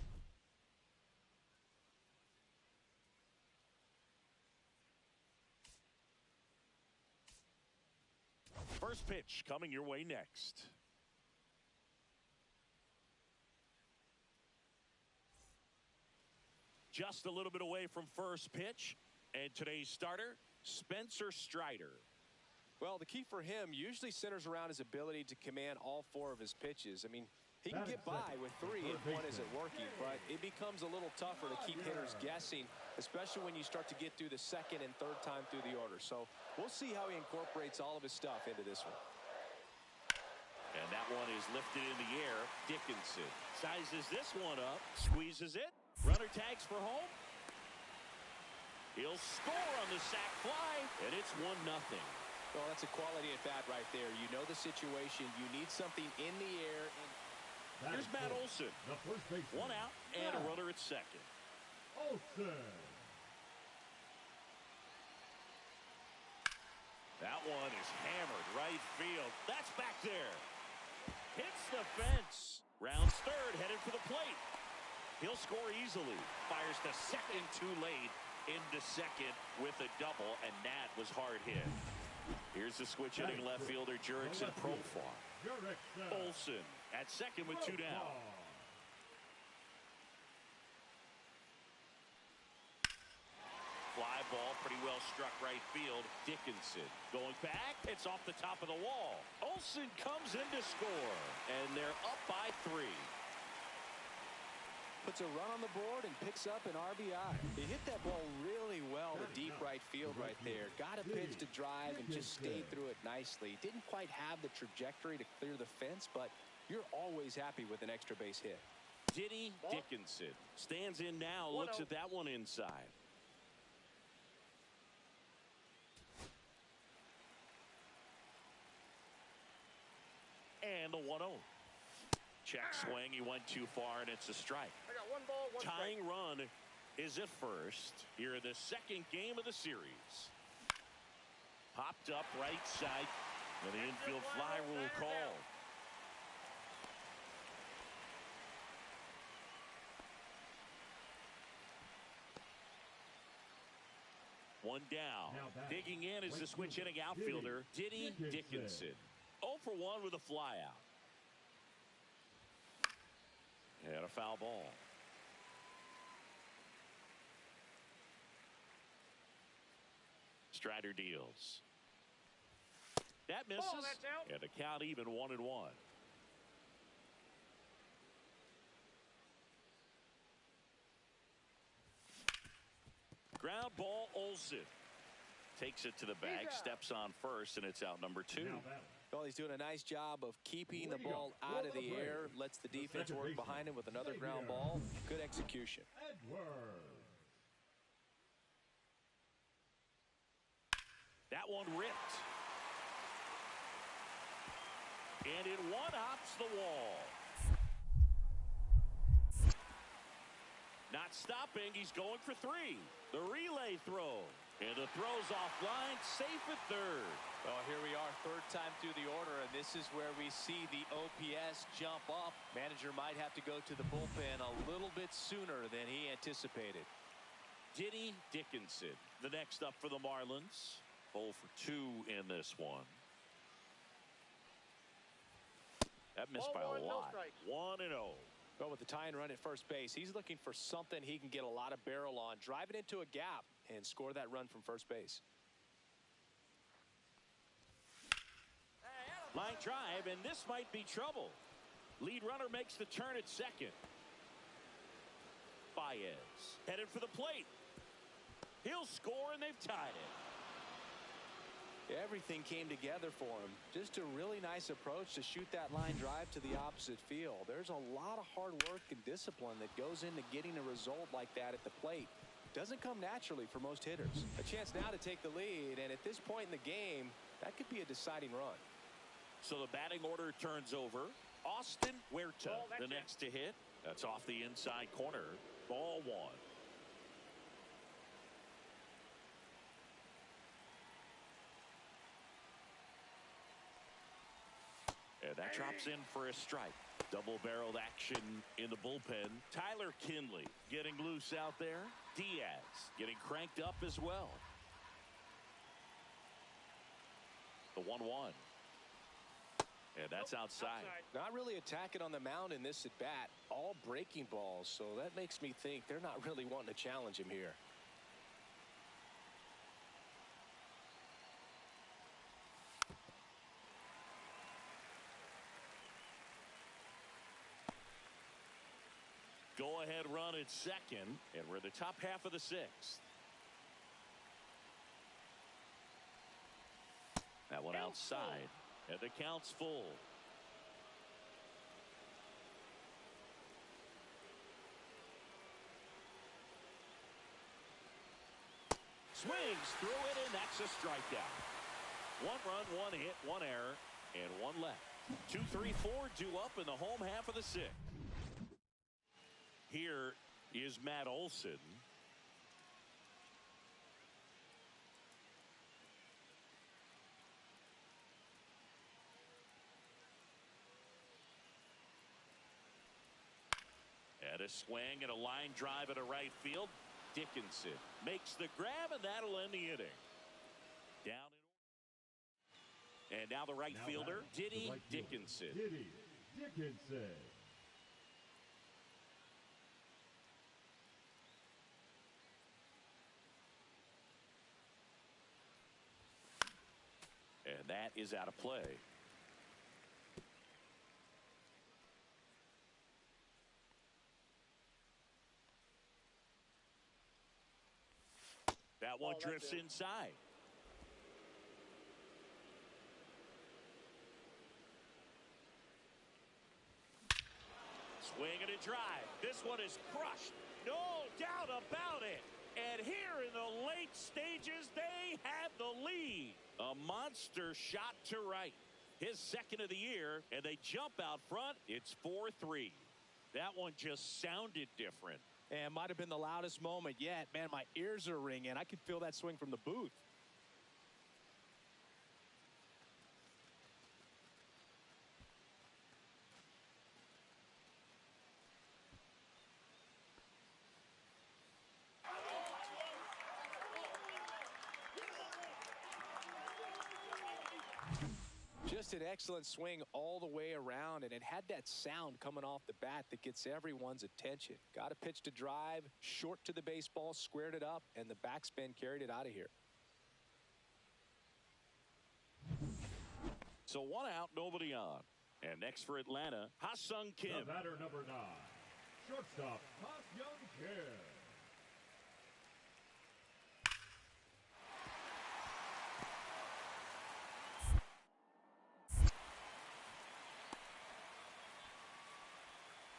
First pitch coming your way next. Just a little bit away from first pitch. And today's starter, Spencer Strider. Well, the key for him usually centers around his ability to command all four of his pitches. I mean, he can get by with three if one isn't working, but it becomes a little tougher to keep hitters guessing, especially when you start to get through the second and third time through the order. So we'll see how he incorporates all of his stuff into this one. And that one is lifted in the air. Dickinson sizes this one up, squeezes it. Runner tags for home. He'll score on the sac fly, and it's 1-0. Well, that's a quality at bat right there. You know the situation. You need something in the air. And here's Matt Olson. The first baseman. One out and a runner at second. Olson. That one is hammered right field. That's back there. Hits the fence. Rounds third, headed for the plate. He'll score easily. Fires to second too late. Into second with a double, and that was hard hit. Here's the switch hitting left fielder Jurickson Profar. Olson at second with 2 down. Fly ball pretty well struck right field. Dickinson going back. It's off the top of the wall. Olson comes in to score, and they're up by 3. Puts a run on the board and picks up an RBI. He hit that ball really well to deep right field right there. Got a pitch to drive and just stayed through it nicely. Didn't quite have the trajectory to clear the fence, but you're always happy with an extra base hit. Diddy Dickinson stands in now, looks at that one inside. And the 1-0. Check swing, he went too far, and it's a strike. I got 1 ball, 1 strike. Tying run is at first. Here in the second game of the series. Popped up right side, and the infield fly rule called. One down. Digging in is the switch hitting outfielder, Diddy Dickinson. 0 for 1 with a fly out. And a foul ball. Strider deals. That misses. Oh, that's out. And a count even 1-1. Ground ball, Olson. Takes it to the bag, steps on first, and it's out number 2. Well, he's doing a nice job of keeping the ball out of the air. Lets the defense work behind him with another ground ball. Good execution. That one ripped. And it one-hops the wall. Not stopping, he's going for 3. The relay throw. And the throw's offline, safe at third. Well, here we are, third time through the order, and this is where we see the OPS jump up. Manager might have to go to the bullpen a little bit sooner than he anticipated. Diddy Dickinson, the next up for the Marlins. 0 for 2 in this one. That missed by a lot. 1-0. Well, with the tying run at first base, he's looking for something he can get a lot of barrel on. Drive it into a gap and score that run from first base. Line drive, and this might be trouble. Lead runner makes the turn at second. Baez headed for the plate. He'll score, and they've tied it. Everything came together for him. Just a really nice approach to shoot that line drive to the opposite field. There's a lot of hard work and discipline that goes into getting a result like that at the plate. Doesn't come naturally for most hitters. A chance now to take the lead, and at this point in the game, that could be a deciding run. So the batting order turns over. Austin Huerta, the next to hit. That's off the inside corner. Ball 1. That drops in for a strike. Double-barreled action in the bullpen. Tyler Kinley getting loose out there. Diaz getting cranked up as well. The 1-1. And that's outside. Not really attacking on the mound in this at-bat. All breaking balls, so that makes me think they're not really wanting to challenge him here. Go-ahead run at second, and we're in the top half of the sixth. That one outside, and the count's full. Swings through it, and that's a strikeout. 1 run, 1 hit, 1 error, and 1 left. 2, 3, 4 due up in the home half of the sixth. Here is Matt Olson. And a swing and a line drive into right field. Dickinson makes the grab, and that'll end the inning. Down in, and now the right fielder, Diddy Dickinson. Diddy Dickinson. And that is out of play. That one drifts inside. Swing and a drive. This one is crushed. No doubt about it. And here in the late stages, they have the lead. A monster shot to right. His second of the year, and they jump out front. It's 4-3. That one just sounded different. And might have been the loudest moment yet. Man, my ears are ringing. I could feel that swing from the booth. Just an excellent swing all the way around, and it had that sound coming off the bat that gets everyone's attention. Got a pitch to drive, short to the baseball, squared it up, and the backspin carried it out of here. So 1 out, nobody on. And next for Atlanta, Ha-Sung Kim. The batter, number 9, shortstop, Ha-Sung Kim.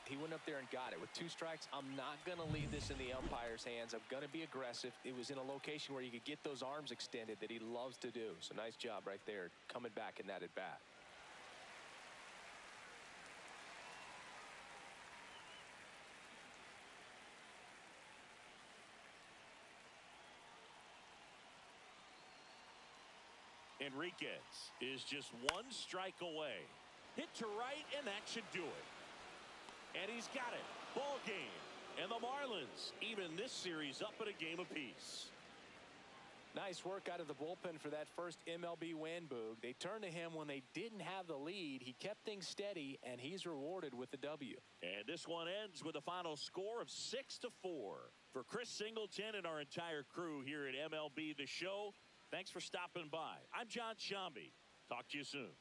He went up there and got it. With 2 strikes, I'm not going to leave this in the umpire's hands. I'm going to be aggressive. It was in a location where you could get those arms extended that he loves to do. So nice job right there coming back in that at bat. Enriquez is just 1 strike away. Hit to right, and that should do it. And he's got it. Ball game. And the Marlins even this series up at a game apiece. Nice work out of the bullpen for that first MLB win, Boog. They turned to him when they didn't have the lead. He kept things steady, and he's rewarded with the W. And this one ends with a final score of 6-4. For Chris Singleton and our entire crew here at MLB The Show, thanks for stopping by. I'm John Shambi. Talk to you soon.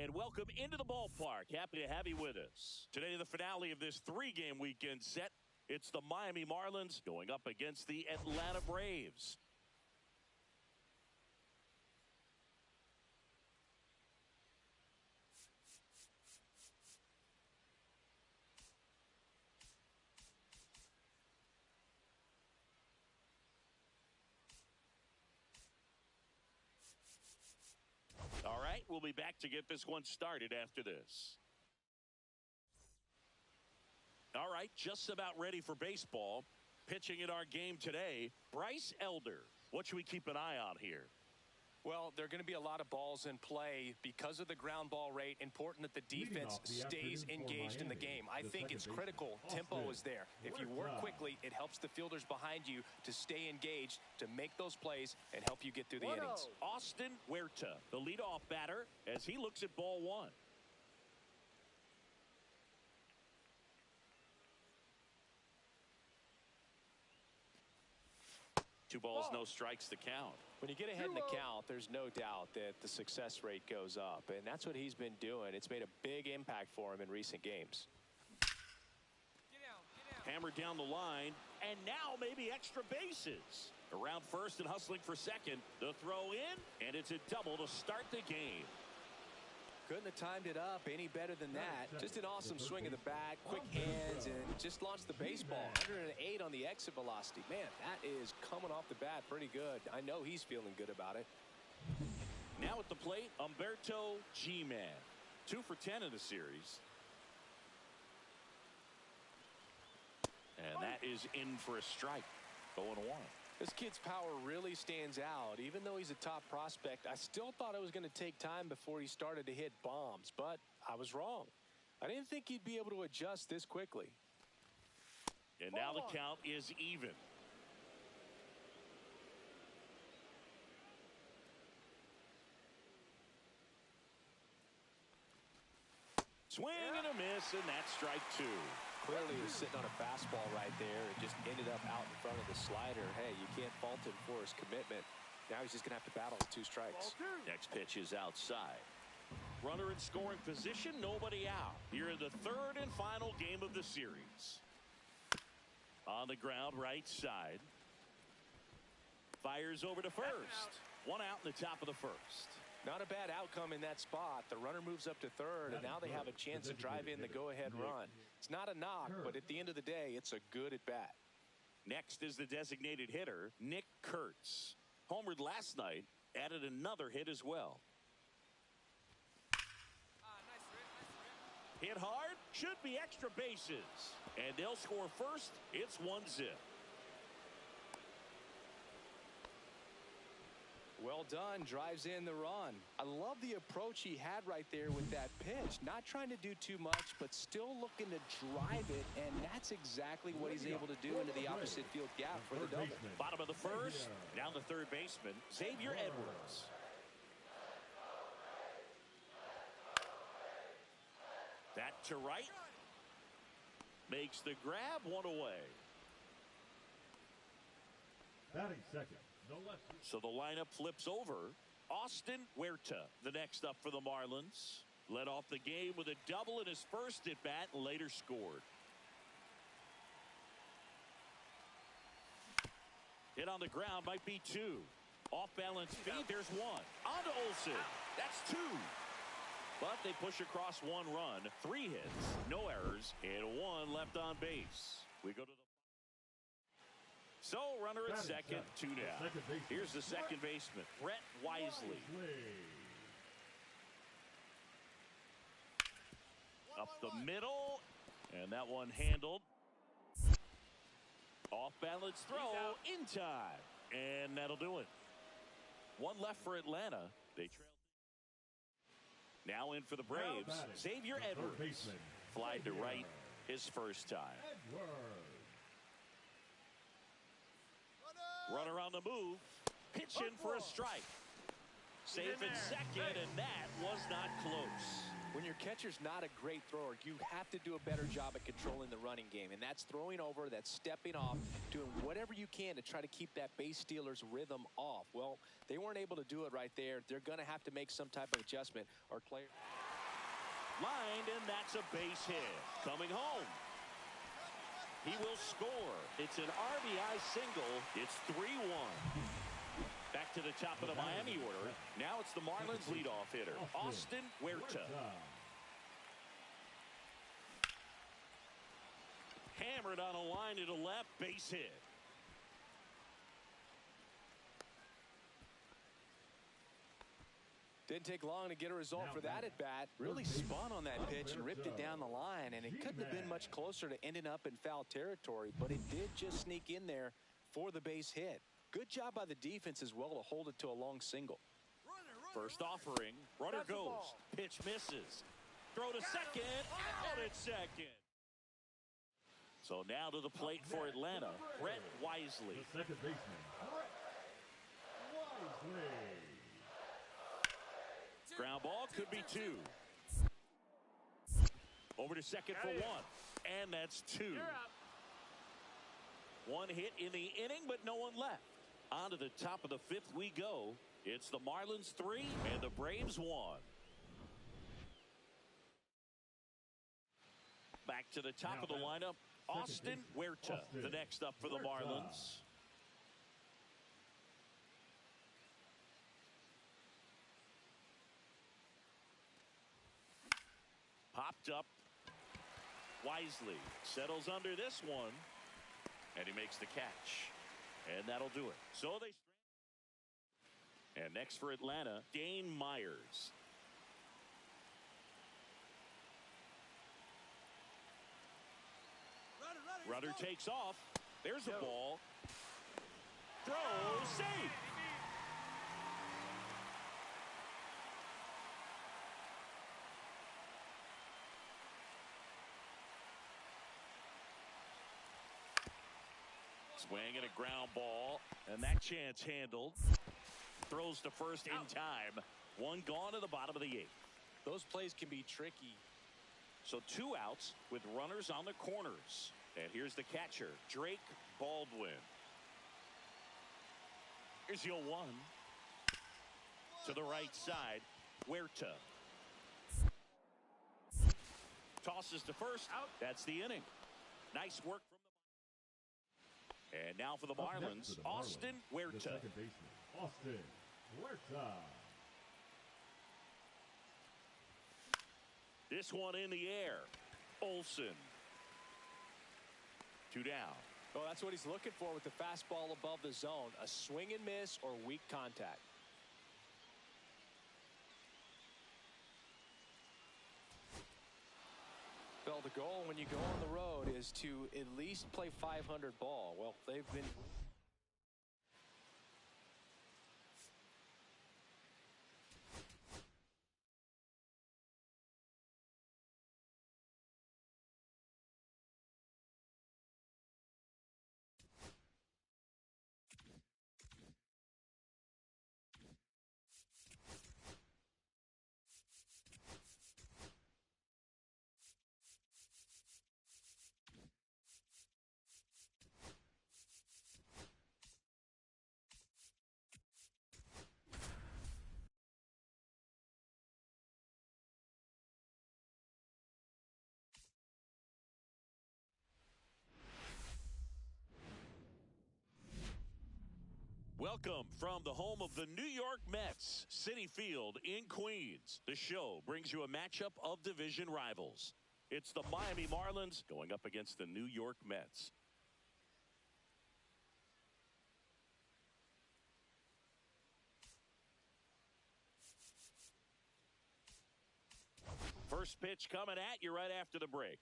And welcome into the ballpark. Happy to have you with us. Today, the finale of this three-game weekend set. It's the Miami Marlins going up against the Atlanta Braves. All right, we'll be back to get this one started after this. All right, just about ready for baseball. Pitching in our game today, Bryce Elder. What should we keep an eye on here? Well, there are going to be a lot of balls in play because of the ground ball rate. Important that the defense stays engaged in the game. I think it's critical. Tempo is there. If you work quickly, it helps the fielders behind you to stay engaged, to make those plays, and help you get through the innings. Austin Huerta, the leadoff batter, as he looks at ball one. Two balls, no strikes to count. When you get ahead in the count, there's no doubt that the success rate goes up, and that's what he's been doing. It's made a big impact for him in recent games. Hammered down the line, and now maybe extra bases. Around first and hustling for second. The throw in, and it's a double to start the game. Couldn't have timed it up any better than that. Just an awesome swing of the bat, quick hands, and just launched the baseball. 108 on the exit velocity. Man, that is coming off the bat pretty good. I know he's feeling good about it. Now at the plate, Humberto G-Man. 2 for 10 in the series. And that is in for a strike. 0-1. This kid's power really stands out. Even though he's a top prospect, I still thought it was going to take time before he started to hit bombs, but I was wrong. I didn't think he'd be able to adjust this quickly. And now the count is even. Swing and a miss, and that's strike 2. Clearly he was sitting on a fastball right there and just ended up out in front of the slider. Hey, you can't fault him for his commitment. Now he's just going to have to battle with 2 strikes. Next pitch is outside. Runner in scoring position, nobody out. Here in the third and final game of the series. On the ground, right side. Fires over to first. 1 out in the top of the first. Not a bad outcome in that spot. The runner moves up to third, and now they have a chance to drive in the go-ahead run. It's not a knock, but at the end of the day, it's a good at-bat. Next is the designated hitter, Nick Kurtz. Homered last night, added another hit as well. Hit hard, should be extra bases. And they'll score first. It's 1-0. Well done, drives in the run. I love the approach he had right there with that pitch. Not trying to do too much, but still looking to drive it, and that's exactly what he's able to do into the opposite field gap for the double. Bottom of the first, down the third baseman, Xavier Edwards. That to right. Makes the grab, 1 away. Batting second. So the lineup flips over. Austin Huerta, the next up for the Marlins. Led off the game with a double in his first at-bat and later scored. Hit on the ground might be 2. Off balance feed, there's 1. On to Olsen. That's 2. But they push across 1 run. 3 hits, no errors, and 1 left on base. We go to the... So, runner at second, 2 down. Here's the second baseman, Brett Wisely. Up the middle, and that one handled. Off balance throw in time, and that'll do it. 1 left for Atlanta. They trail. Now in for the Braves, Xavier Edwards. Flied to right his first time. Runner on the move. Pitch in for a strike. Safe at second, and that was not close. When your catcher's not a great thrower, you have to do a better job at controlling the running game. And that's throwing over, that's stepping off, doing whatever you can to try to keep that base stealer's rhythm off. Well, they weren't able to do it right there. They're going to have to make some type of adjustment or player. Lined, and that's a base hit. Coming home. He will score. It's an RBI single. It's 3-1. Back to the top of the Miami order. Now it's the Marlins leadoff hitter, Austin Huerta. Hammered on a line to the left, base hit. Didn't take long to get a result for that at bat. Really spun on that pitch and ripped it down the line, and it couldn't have been much closer to ending up in foul territory, but it did just sneak in there for the base hit. Good job by the defense as well to hold it to a long single. First offering, runner goes, pitch misses. Throw to second, out at second. So now to the plate for Atlanta, Brett Wisely. The second baseman, Brett Wisely. Ground ball could be 2. Over to second for 1. And that's 2. One hit in the inning, but no one left. On to the top of the 5th we go. It's the Marlins 3 and the Braves 1. Back to the top of the lineup, Austin Huerta, the next up for the Marlins. Popped up. Wisely settles under this one, and he makes the catch. And that'll do it. So they... And next for Atlanta, Dane Myers. Rudder takes off. There's a ball. Throw, safe. Swinging a ground ball, and that chance handled. Throws to first in time. One gone to the bottom of the 8th. Those plays can be tricky. So 2 outs with runners on the corners. And here's the catcher, Drake Baldwin. Here's the 0-1. To the right side, Huerta. Tosses to first. Out. That's the inning. Nice work from the... And now for the Marlins, Austin Huerta. The second baseman, Austin Huerta. This one in the air. Olsen. 2 down. Well, that's what he's looking for with the fastball above the zone. A swing and miss or weak contact. Well, the goal when you go on the road is to at least play 500 ball. Well, they've been... Welcome from the home of the New York Mets, Citi Field in Queens. The show brings you a matchup of division rivals. It's the Miami Marlins going up against the New York Mets. First pitch coming at you right after the break.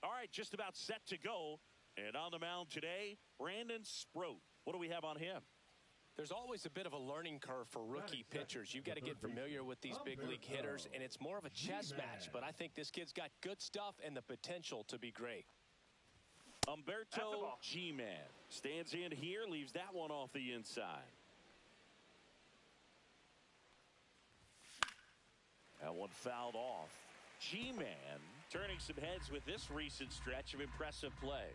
All right, just about set to go. And on the mound today, Brandon Sproat. What do we have on him? There's always a bit of a learning curve for rookie pitchers. You've got to get familiar with these big league hitters, and it's more of a chess match. But I think this kid's got good stuff and the potential to be great. Humberto G-Man stands in here, leaves that one off the inside. That one fouled off. G-Man turning some heads with this recent stretch of impressive play.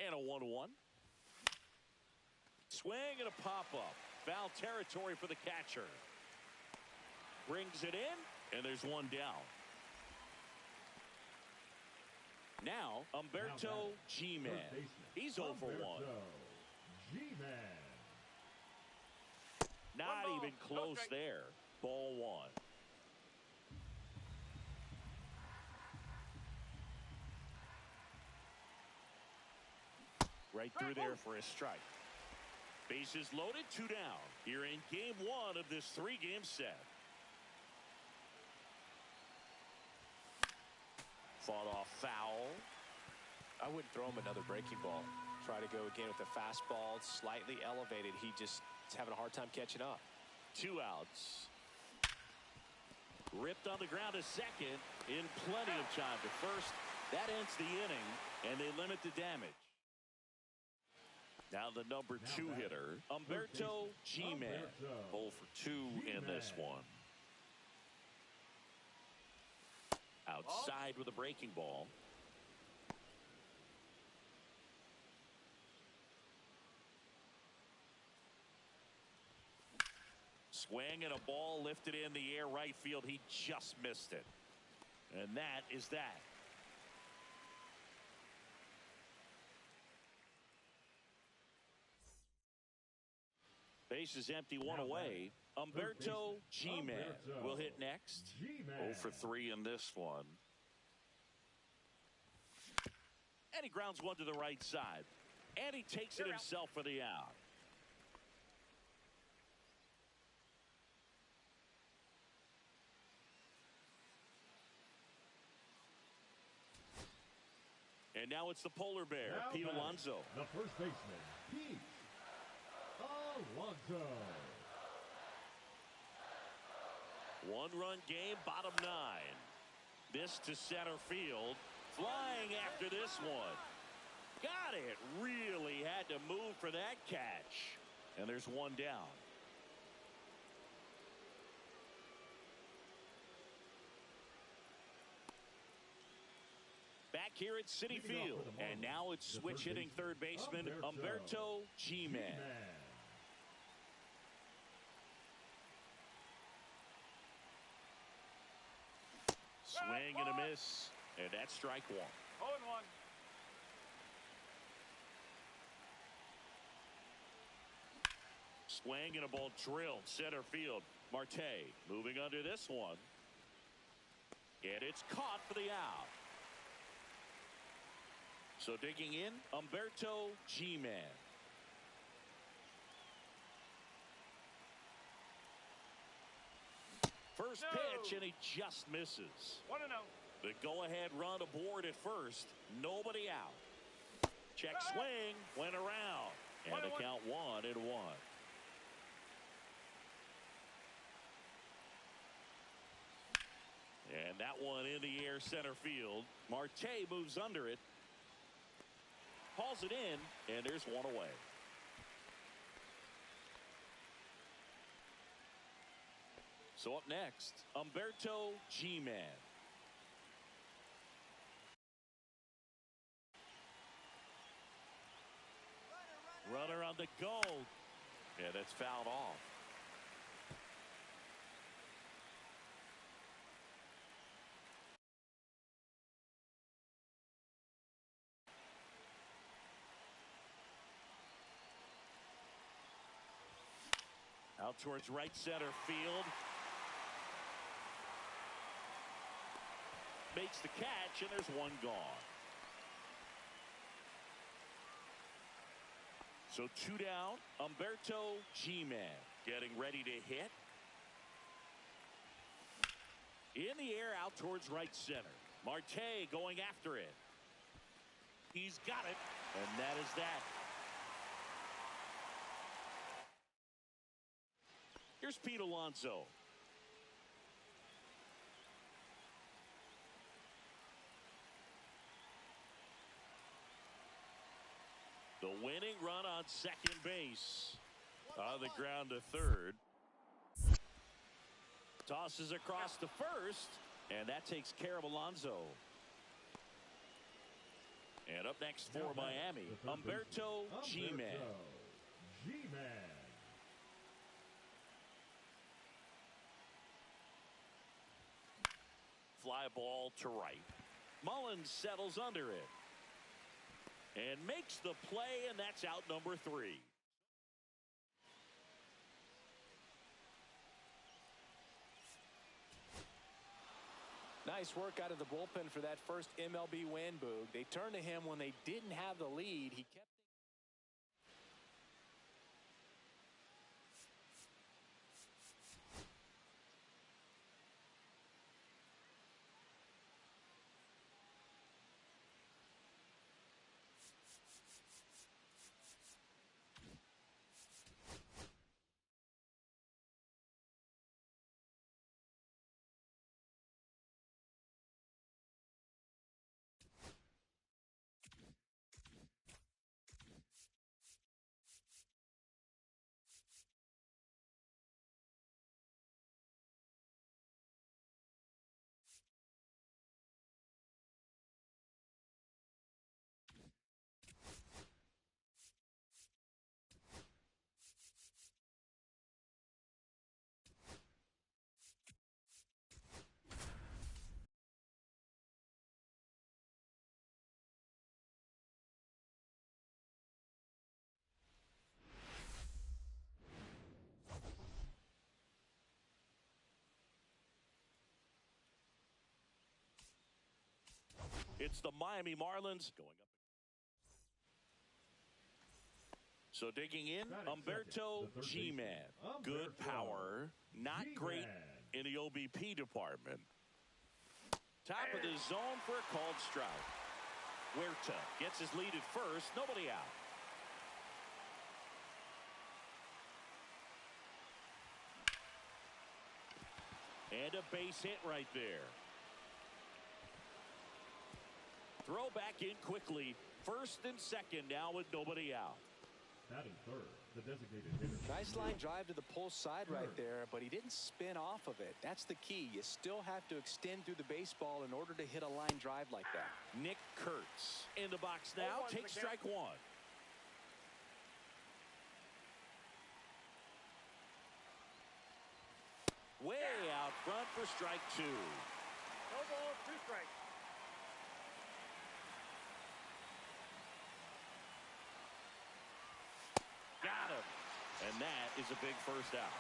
And a 1-1. Swing and a pop-up. Foul territory for the catcher. Brings it in, and there's one down. Now, Humberto G-Man. He's 0 for 1. G-Man. Not even close there. Ball 1. Right through there for a strike. Bases loaded, 2 down. Here in game 1 of this 3-game set. Fought off foul. I wouldn't throw him another breaking ball. Try to go again with the fastball, slightly elevated. He just is having a hard time catching up. 2 outs. Ripped on the ground to second in plenty of time to first. That ends the inning, and they limit the damage. Now the number 2 hitter, Humberto G-Man. 0 for 2 in this one. Outside with a breaking ball. Swing and a ball lifted in the air right field. He just missed it. And that is that. Base is empty, 1 away. Humberto G-Man will hit next. 0 for 3 in this one. And he grounds one to the right side. And he takes it himself for the out. And now it's the polar bear, Pete Alonso. The first baseman, Pete Alonso. 1-run game, bottom 9. This to center field. Flying after this one. Got it. Really had to move for that catch. And there's 1 down. Back here at Citi Field. And now it's switch hitting third baseman, Humberto G-Man. Swing and a miss. And that's strike 1. 0-1. Swing and a ball drilled center field. Marte moving under this one. And it's caught for the out. So digging in, Humberto G-Man. First pitch, and he just misses. 1-0. The go-ahead run aboard at first. Nobody out. Check swing, went around. And the count 1-1. And that one in the air center field. Marte moves under it. Hauls it in, and there's 1 away. So up next, Humberto G-Man. Runner on the go. And it's fouled off. Out towards right center field. Makes the catch, and there's 1 gone. So 2 down. Humberto G-Man getting ready to hit. In the air out towards right center. Marte going after it. He's got it, and that is that. Here's Pete Alonso. The winning run on second base. On the ground to third. Tosses across to first. And that takes care of Alonso. And up next for Miami, Humberto G-Man. G-Man. Fly ball to right. Mullins settles under it and makes the play, and that's out number 3. Nice work out of the bullpen for that first MLB win, Boog. They turned to him when they didn't have the lead. He kept. It's the Miami Marlins going up. So digging in, Humberto G-Man. Good power, not great in the OBP department. Top of the zone for a called strike. Huerta gets his lead at first, nobody out. And a base hit right there. Throw back in quickly. First and second now with nobody out. Batting third, the designated hitter. Nice line drive to the pull side right there, but he didn't spin off of it. That's the key. You still have to extend through the baseball in order to hit a line drive like that. Nick Kurtz in the box now. Takes strike 1. Way out front for strike 2. No ball, 2 strikes. Got him. And that is a big first out.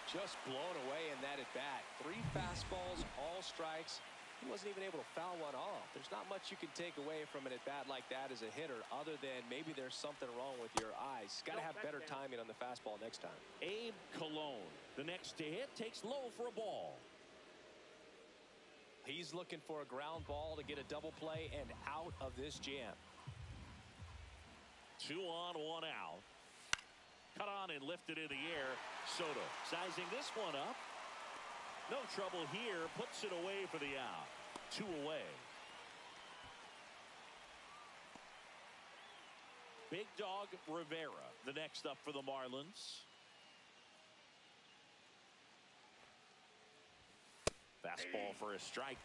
Just blown away in that at bat. 3 fastballs, all strikes. He wasn't even able to foul one off. There's not much you can take away from an at bat like that as a hitter, other than maybe there's something wrong with your eyes. Got to have better timing on the fastball next time. Abe Cologne, the next to hit, takes low for a ball. He's looking for a ground ball to get a double play and out of this jam. 2 on, 1 out. Cut on and lifted in the air. Soto sizing this one up. No trouble here. Puts it away for the out. 2 away. Big Dog Rivera, the next up for the Marlins. Fastball for a strike.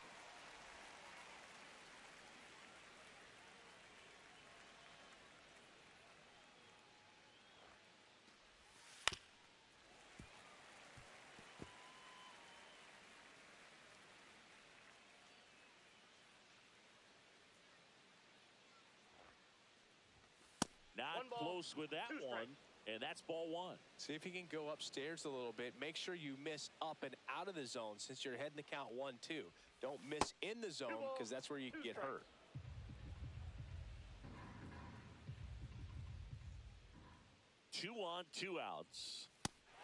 Not close with that one, and that's ball 1. See if you can go upstairs a little bit. Make sure you miss up and out of the zone since you're heading the count 1-2. Don't miss in the zone because that's where you can get hurt. Two on, 2 outs.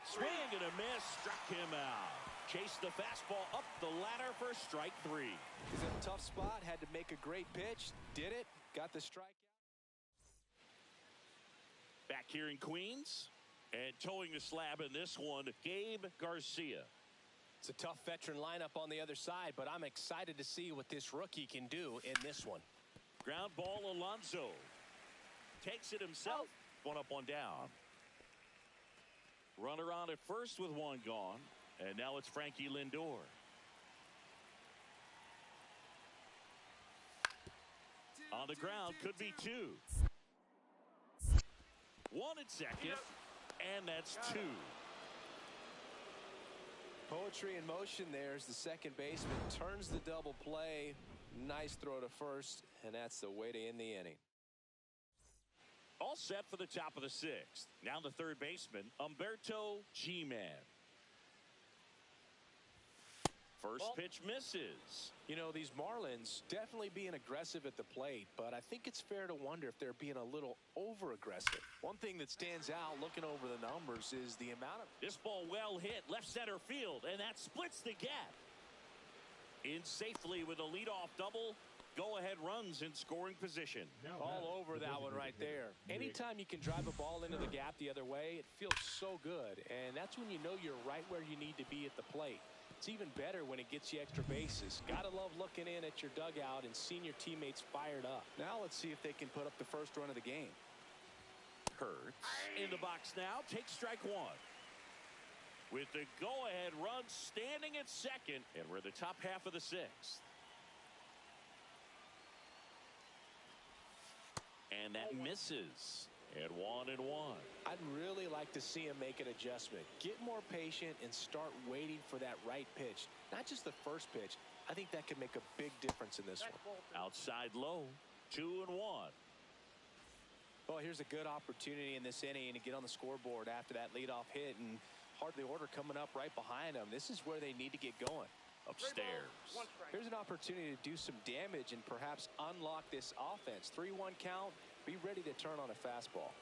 Swing and a miss, struck him out. Chased the fastball up the ladder for strike 3. He's in a tough spot, had to make a great pitch, did it, got the strikeout. Back here in Queens, and towing the slab in this one, Gabe Garcia. It's a tough veteran lineup on the other side, but I'm excited to see what this rookie can do in this one. Ground ball, Alonso. Takes it himself. 1 up, 1 down. Runner on at first with 1 gone. And now it's Frankie Lindor. On the ground, could be 2. One at second, and that's two. Poetry in motion there as the second baseman turns the double play. Nice throw to first, and that's the way to end the inning. All set for the top of the sixth. Now the third baseman, Humberto G-Man. First pitch misses. You know, these Marlins definitely being aggressive at the plate, but I think it's fair to wonder if they're being a little over-aggressive. One thing that stands out looking over the numbers is the amount of... This ball well hit left center field, and that splits the gap. In safely with a leadoff double. Go-ahead runs in scoring position. All over that one right there. Anytime you can drive a ball into the gap the other way, it feels so good. And that's when you know you're right where you need to be at the plate. It's even better when it gets you extra bases. Gotta love looking in at your dugout and seeing your teammates fired up. Now let's see if they can put up the first run of the game. Hurts in the box now. Takes strike one. With the go-ahead run standing at second, and we're in the top half of the sixth. And that misses. At 1-1. I'd really like to see him make an adjustment. Get more patient and start waiting for that right pitch. Not just the first pitch. I think that could make a big difference in this one. Outside low. 2-1. Well, here's a good opportunity in this inning to get on the scoreboard after that leadoff hit, and hardly order coming up right behind them. This is where they need to get going. Upstairs. Here's an opportunity to do some damage and perhaps unlock this offense. 3-1 count. Be ready to turn on a fastball.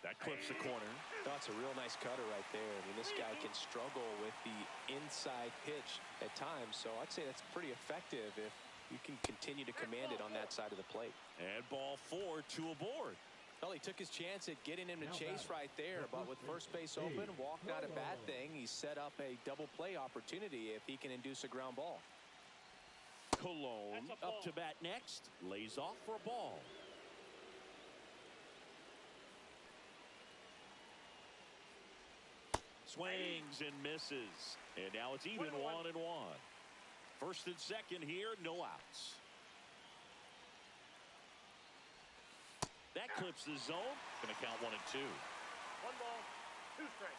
That clips the corner. That's a real nice cutter right there. I mean, this guy can struggle with the inside pitch at times, so I'd say that's pretty effective if you can continue to command it on that side of the plate. And ball 4, 2 aboard. Well, he took his chance at getting him to chase right there, but with first base open, walk not a bad thing. He set up a double play opportunity if he can induce a ground ball. Cologne up to bat next. Lays off for a ball. Swings and misses. And now it's even 1-1. First and second here, no outs. That clips the zone. Going to count 1-2. 1 ball, 2 strikes.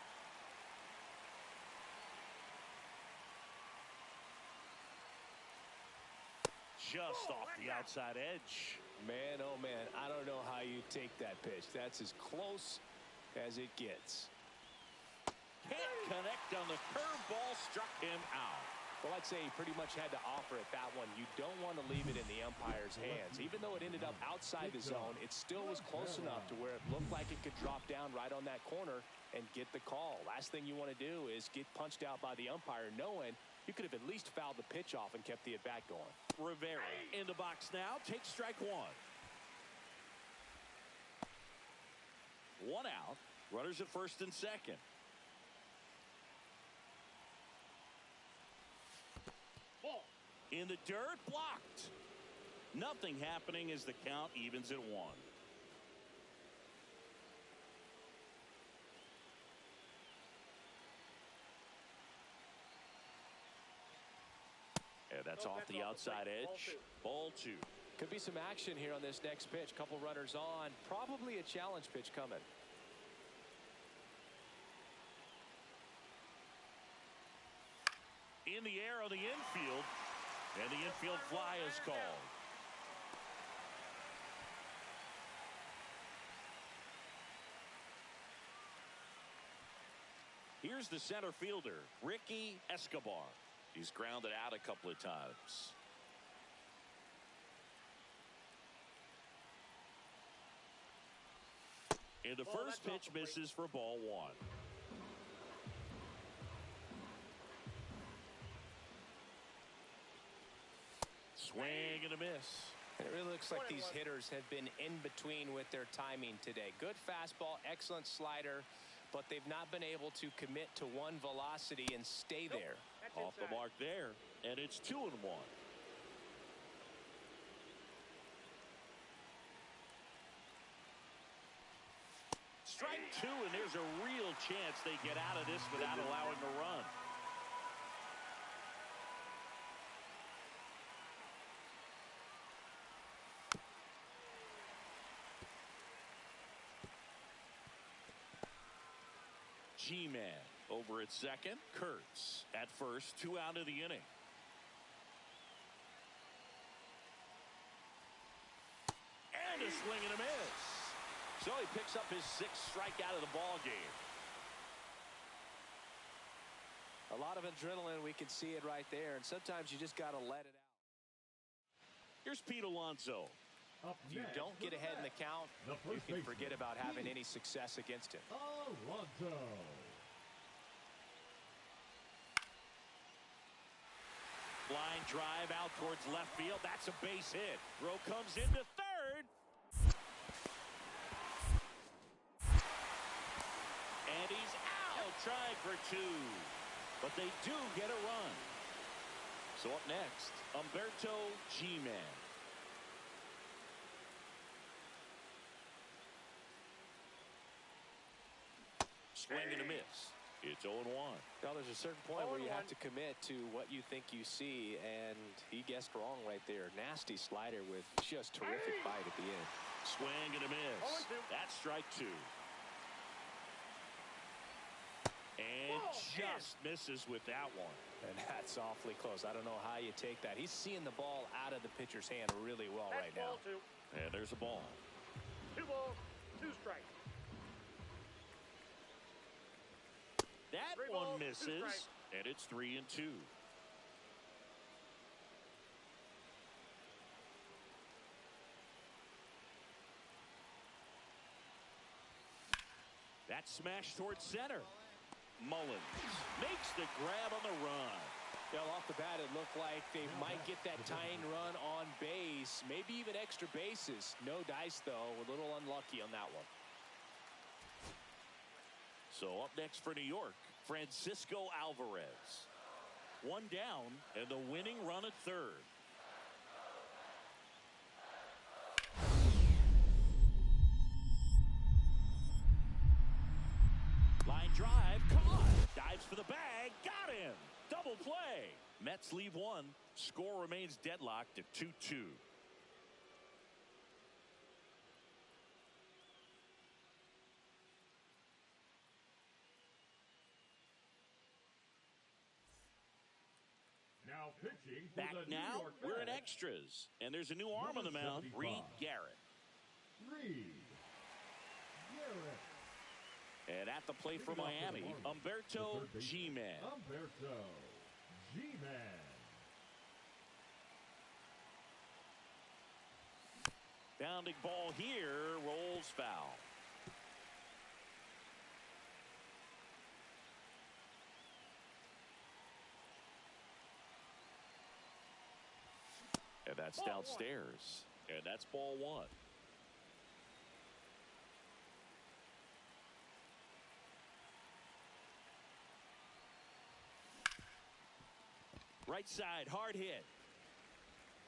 Just off the outside edge. Man, oh man, I don't know how you take that pitch. That's as close as it gets. Can't connect on the curveball, struck him out. Well, I'd say he pretty much had to offer at that one. You don't want to leave it in the umpire's hands. Even though it ended up outside the zone, it still was close enough to where it looked like it could drop down right on that corner and get the call. Last thing you want to do is get punched out by the umpire knowing you could have at least fouled the pitch off and kept the at-bat going. Rivera in the box now. Takes strike one. 1 out. Runners at first and second. Ball. In the dirt, blocked. Nothing happening as the count evens at 1. And that's off the outside edge. Ball 2. Could be some action here on this next pitch. Couple runners on. Probably a challenge pitch coming. In the air on the infield. And the infield fly is called. Here's the center fielder, Ricky Escobar. He's grounded out a couple of times. And the first pitch misses for ball 1. Swing and a miss. It really looks like these hitters have been in between with their timing today. Good fastball, excellent slider, but they've not been able to commit to one velocity and stay there. Off the mark there, and it's 2-1. Strike 2, and there's a real chance they get out of this without allowing a run. G-Man. Over at second, Kurtz. At first, 2 out of the inning. And a swing and a miss. So he picks up his 6th strikeout of the ball game. A lot of adrenaline. We can see it right there. And sometimes you just got to let it out. Here's Pete Alonso. If you don't get ahead in the count, you can forget about having any success against him. Alonso. Line drive out towards left field. That's a base hit. Throw comes into third. And he's out. Trying for 2. But they do get a run. So up next, Humberto G-Man. Swing and a miss. It's 0-1. Well, there's a certain point where you have to commit to what you think you see, and he guessed wrong right there. Nasty slider with just terrific bite at the end. Swing and a miss. That's strike 2. And just misses with that one. And that's awfully close. I don't know how you take that. He's seeing the ball out of the pitcher's hand really well right now. And there's a ball. 2 balls, 2 strikes. That 3 one balls, 2 misses, strikes. and it's 3-2. That smash towards center. Mullins makes the grab on the run. Well, off the bat, it looked like they might get that tying run on base, maybe even extra bases. No dice, though. A little unlucky on that one. So up next for New York, Francisco Alvarez. 1 down, and the winning run at third. Line drive, caught. Dives for the bag, got him. Double play. Mets leave 1. Score remains deadlocked at 2-2. Now pitching for Back the New now, York we're in Mets, extras. And there's a new arm on the mound, Number Reed 75. Garrett. Reed Garrett. And at the plate for Miami, Humberto G-Man. Humberto G-Man. Bounding ball here, rolls foul. And that's downstairs. And that's ball 1. Right side, hard hit.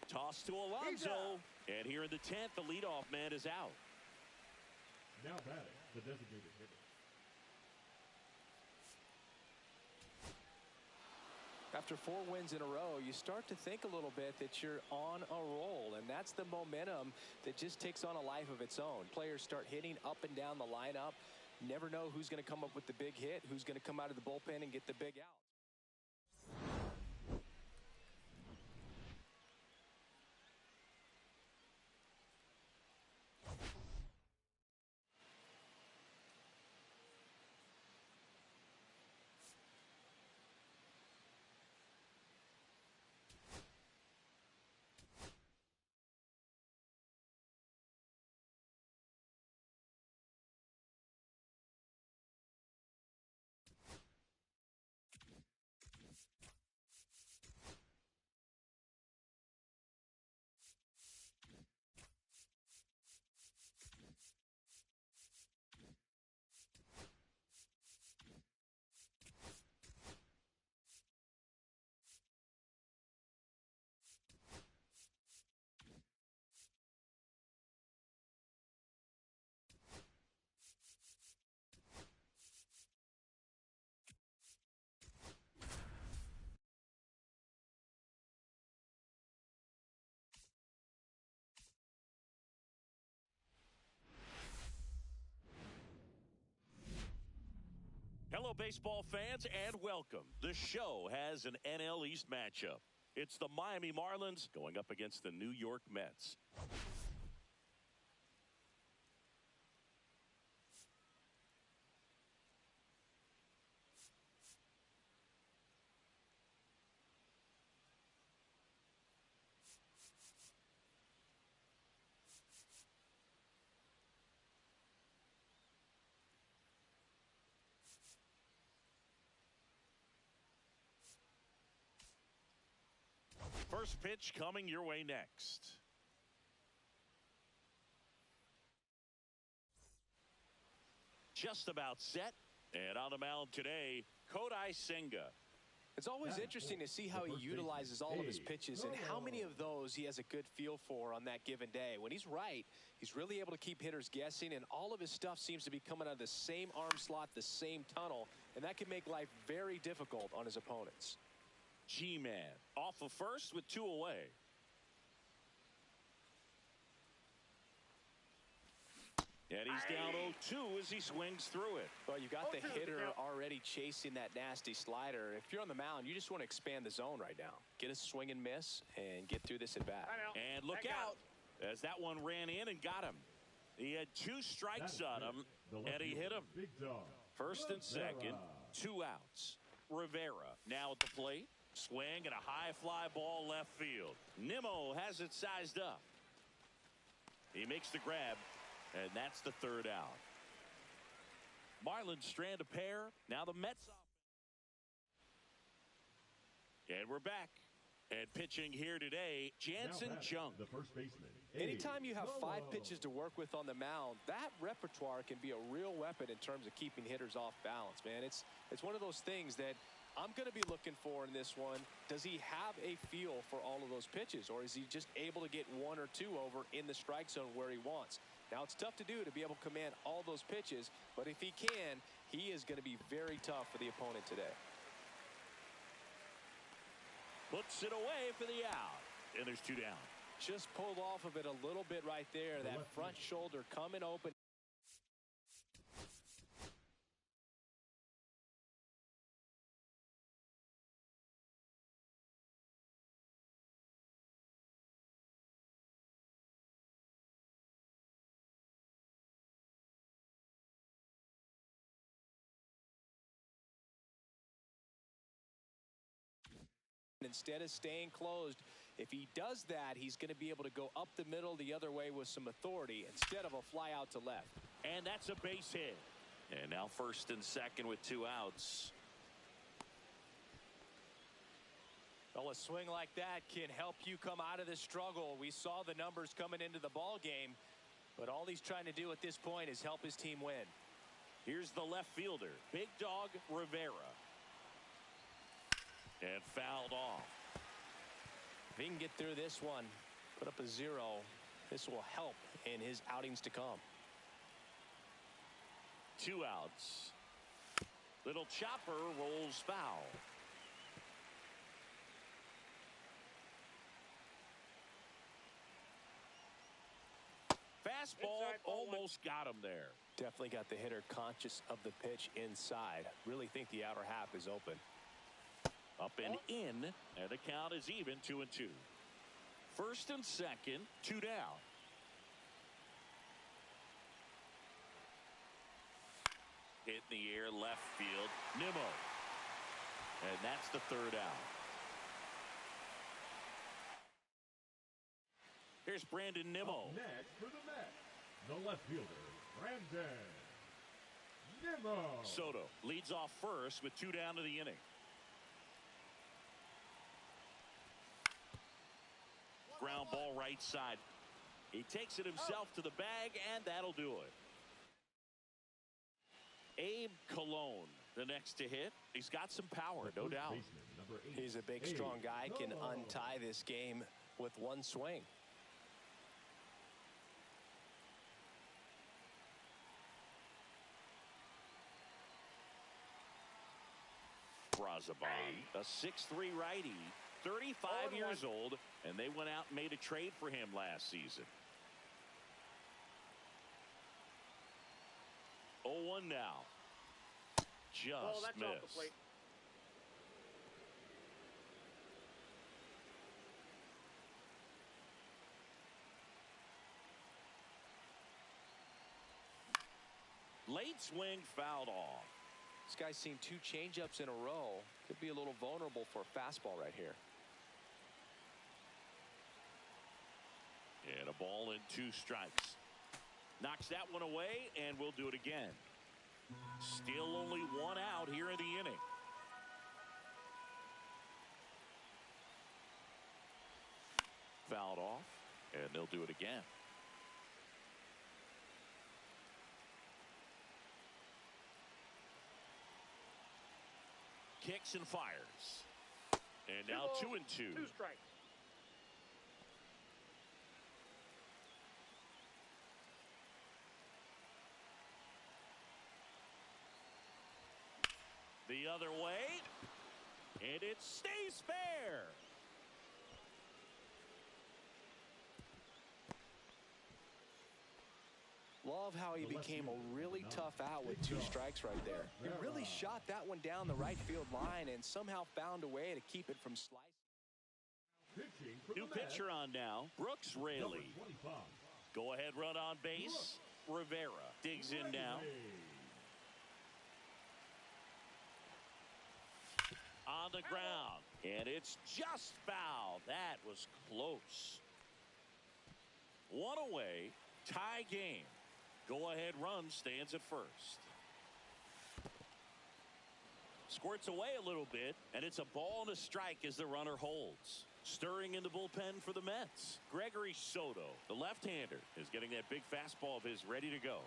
Toss to Alonso. And here in the 10th, the leadoff man is out. Now batting, the designated hitter. After 4 wins in a row, you start to think a little bit that you're on a roll, and that's the momentum that just takes on a life of its own. Players start hitting up and down the lineup. Never know who's going to come up with the big hit, who's going to come out of the bullpen and get the big out. baseball fans, and welcome. The show has an NL East matchup. It's the Miami Marlins going up against the New York Mets. First pitch coming your way next. Just about set. And on the mound today, Kodai Senga. It's always interesting to see how he utilizes all of his pitches and how many of those he has a good feel for on that given day. When he's right, he's really able to keep hitters guessing, and all of his stuff seems to be coming out of the same arm slot, the same tunnel, and that can make life very difficult on his opponents. G-Man off of first with 2 away. And he's down 0-2 as he swings through it. Well, you got the hitter already chasing that nasty slider. If you're on the mound, you just want to expand the zone right now. Get a swing and miss and get through this at bat. And look out as that one ran in and got him. He had 2 strikes on him, and he hit him. First and second, 2 outs. Rivera now at the plate. Swing and a high fly ball left field. Nimmo has it sized up. He makes the grab, and that's the 3rd out. Marlins strand a pair. Now the Mets off. And we're back. And pitching here today, Jansen Junk. The first baseman. Anytime you have 5 pitches to work with on the mound, that repertoire can be a real weapon in terms of keeping hitters off balance, man. It's one of those things that I'm going to be looking for in this one. Does he have a feel for all of those pitches, or is he just able to get 1 or 2 over in the strike zone where he wants? Now, it's tough to do to be able to command all those pitches, but if he can, he is going to be very tough for the opponent today. Puts it away for the out. And there's 2 down. Just pulled off of it a little bit right there. That front shoulder coming open. Instead of staying closed, if he does that, he's going to be able to go up the middle the other way with some authority instead of a fly out to left. And that's a base hit. And now first and second with 2 outs. Well, a swing like that can help you come out of the struggle. We saw the numbers coming into the ball game, but all he's trying to do at this point is help his team win. Here's the left fielder, Big Dog Rivera. And fouled off. If he can get through this one, put up a 0, this will help in his outings to come. 2 outs. Little chopper rolls foul. Fastball almost got him there. Definitely got the hitter conscious of the pitch inside. Really think the outer half is open. Up and in, and the count is even, 2-2. First and second, 2 down. Hit in the air, left field, Nimmo. And that's the 3rd out. Here's Brandon Nimmo. Up next for the Mets, the left fielder, Brandon Nimmo. Soto leads off first with 2 down to the inning. Ground ball right side. He takes it himself to the bag, and that'll do it. Abe Cologne, the next to hit. He's got some power, no doubt. He's a big, strong guy, can untie this game with 1 swing. Brazaban, a 6'3" righty, 35 years old, and they went out and made a trade for him last season. 0-1 now. just that's missed. off the plate. Late swing fouled off. This guy's seen 2 changeups in a row. Could be a little vulnerable for a fastball right here. And a ball and 2 strikes. Knocks that one away, and we'll do it again. Still only 1 out here in the inning. Fouled off, and they'll do it again. Kicks and fires. And now 2 and 2. 2 strikes. The other way, and it stays fair. Love how he became a really tough out with 2 strikes right there. He really shot that one down the right field line and somehow found a way to keep it from slicing. New pitcher on now, Brooks Raley. Go ahead run on base. Rivera digs in now. On the ground, and it's just foul. That was close. 1 away, tie game. Go ahead run stands at first. Squirts away a little bit, and it's a ball and a strike as the runner holds. Stirring in the bullpen for the Mets, Gregory Soto, the left-hander, is getting that big fastball of his ready to go.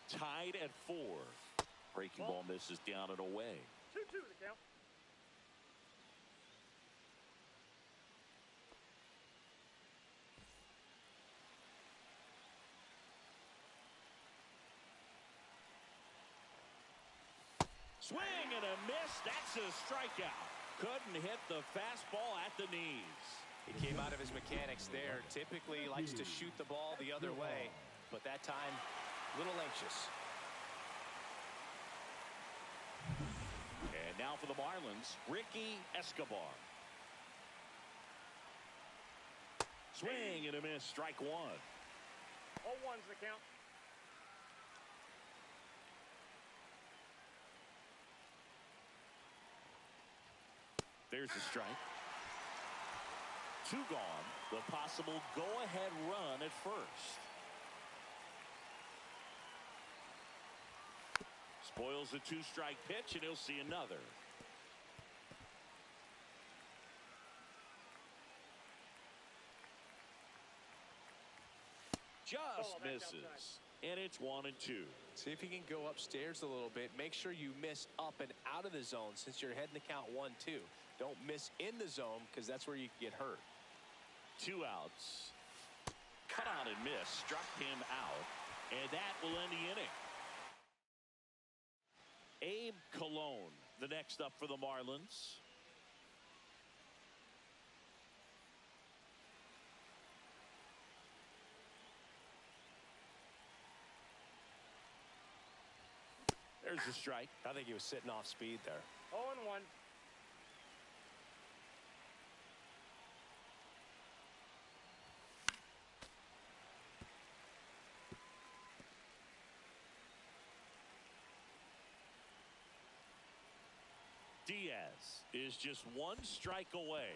Tied at 4. Breaking ball misses down and away. 2-2 the count. Swing and a miss. That's a strikeout. Couldn't hit the fastball at the knees. He came out of his mechanics there. Typically likes to shoot the ball the other way, but that time a little anxious. And now for the Marlins, Ricky Escobar. Swing and a miss, strike 1. 0-1's the count. There's the strike. 2 gone. The possible go-ahead run at first. Spoils the 2-strike pitch, and he'll see another. Just misses. And it's 1 and 2. See if you can go upstairs a little bit. Make sure you miss up and out of the zone since you're heading to count 1-2. Don't miss in the zone because that's where you can get hurt. 2 outs. Cut on and miss. Struck him out. And that will end the inning. Abe Cologne, the next up for the Marlins. There's the strike. I think he was sitting off speed there. 0-1. Diaz is just 1 strike away.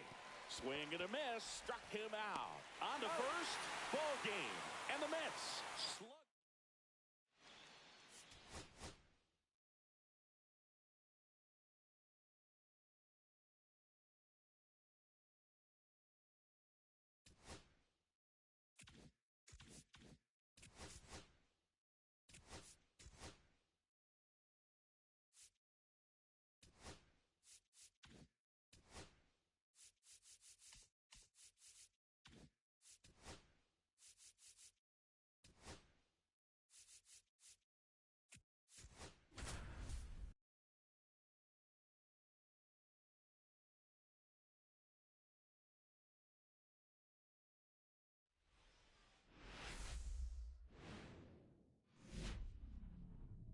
Swing and a miss, struck him out. On to first, ball game, and the Mets slug.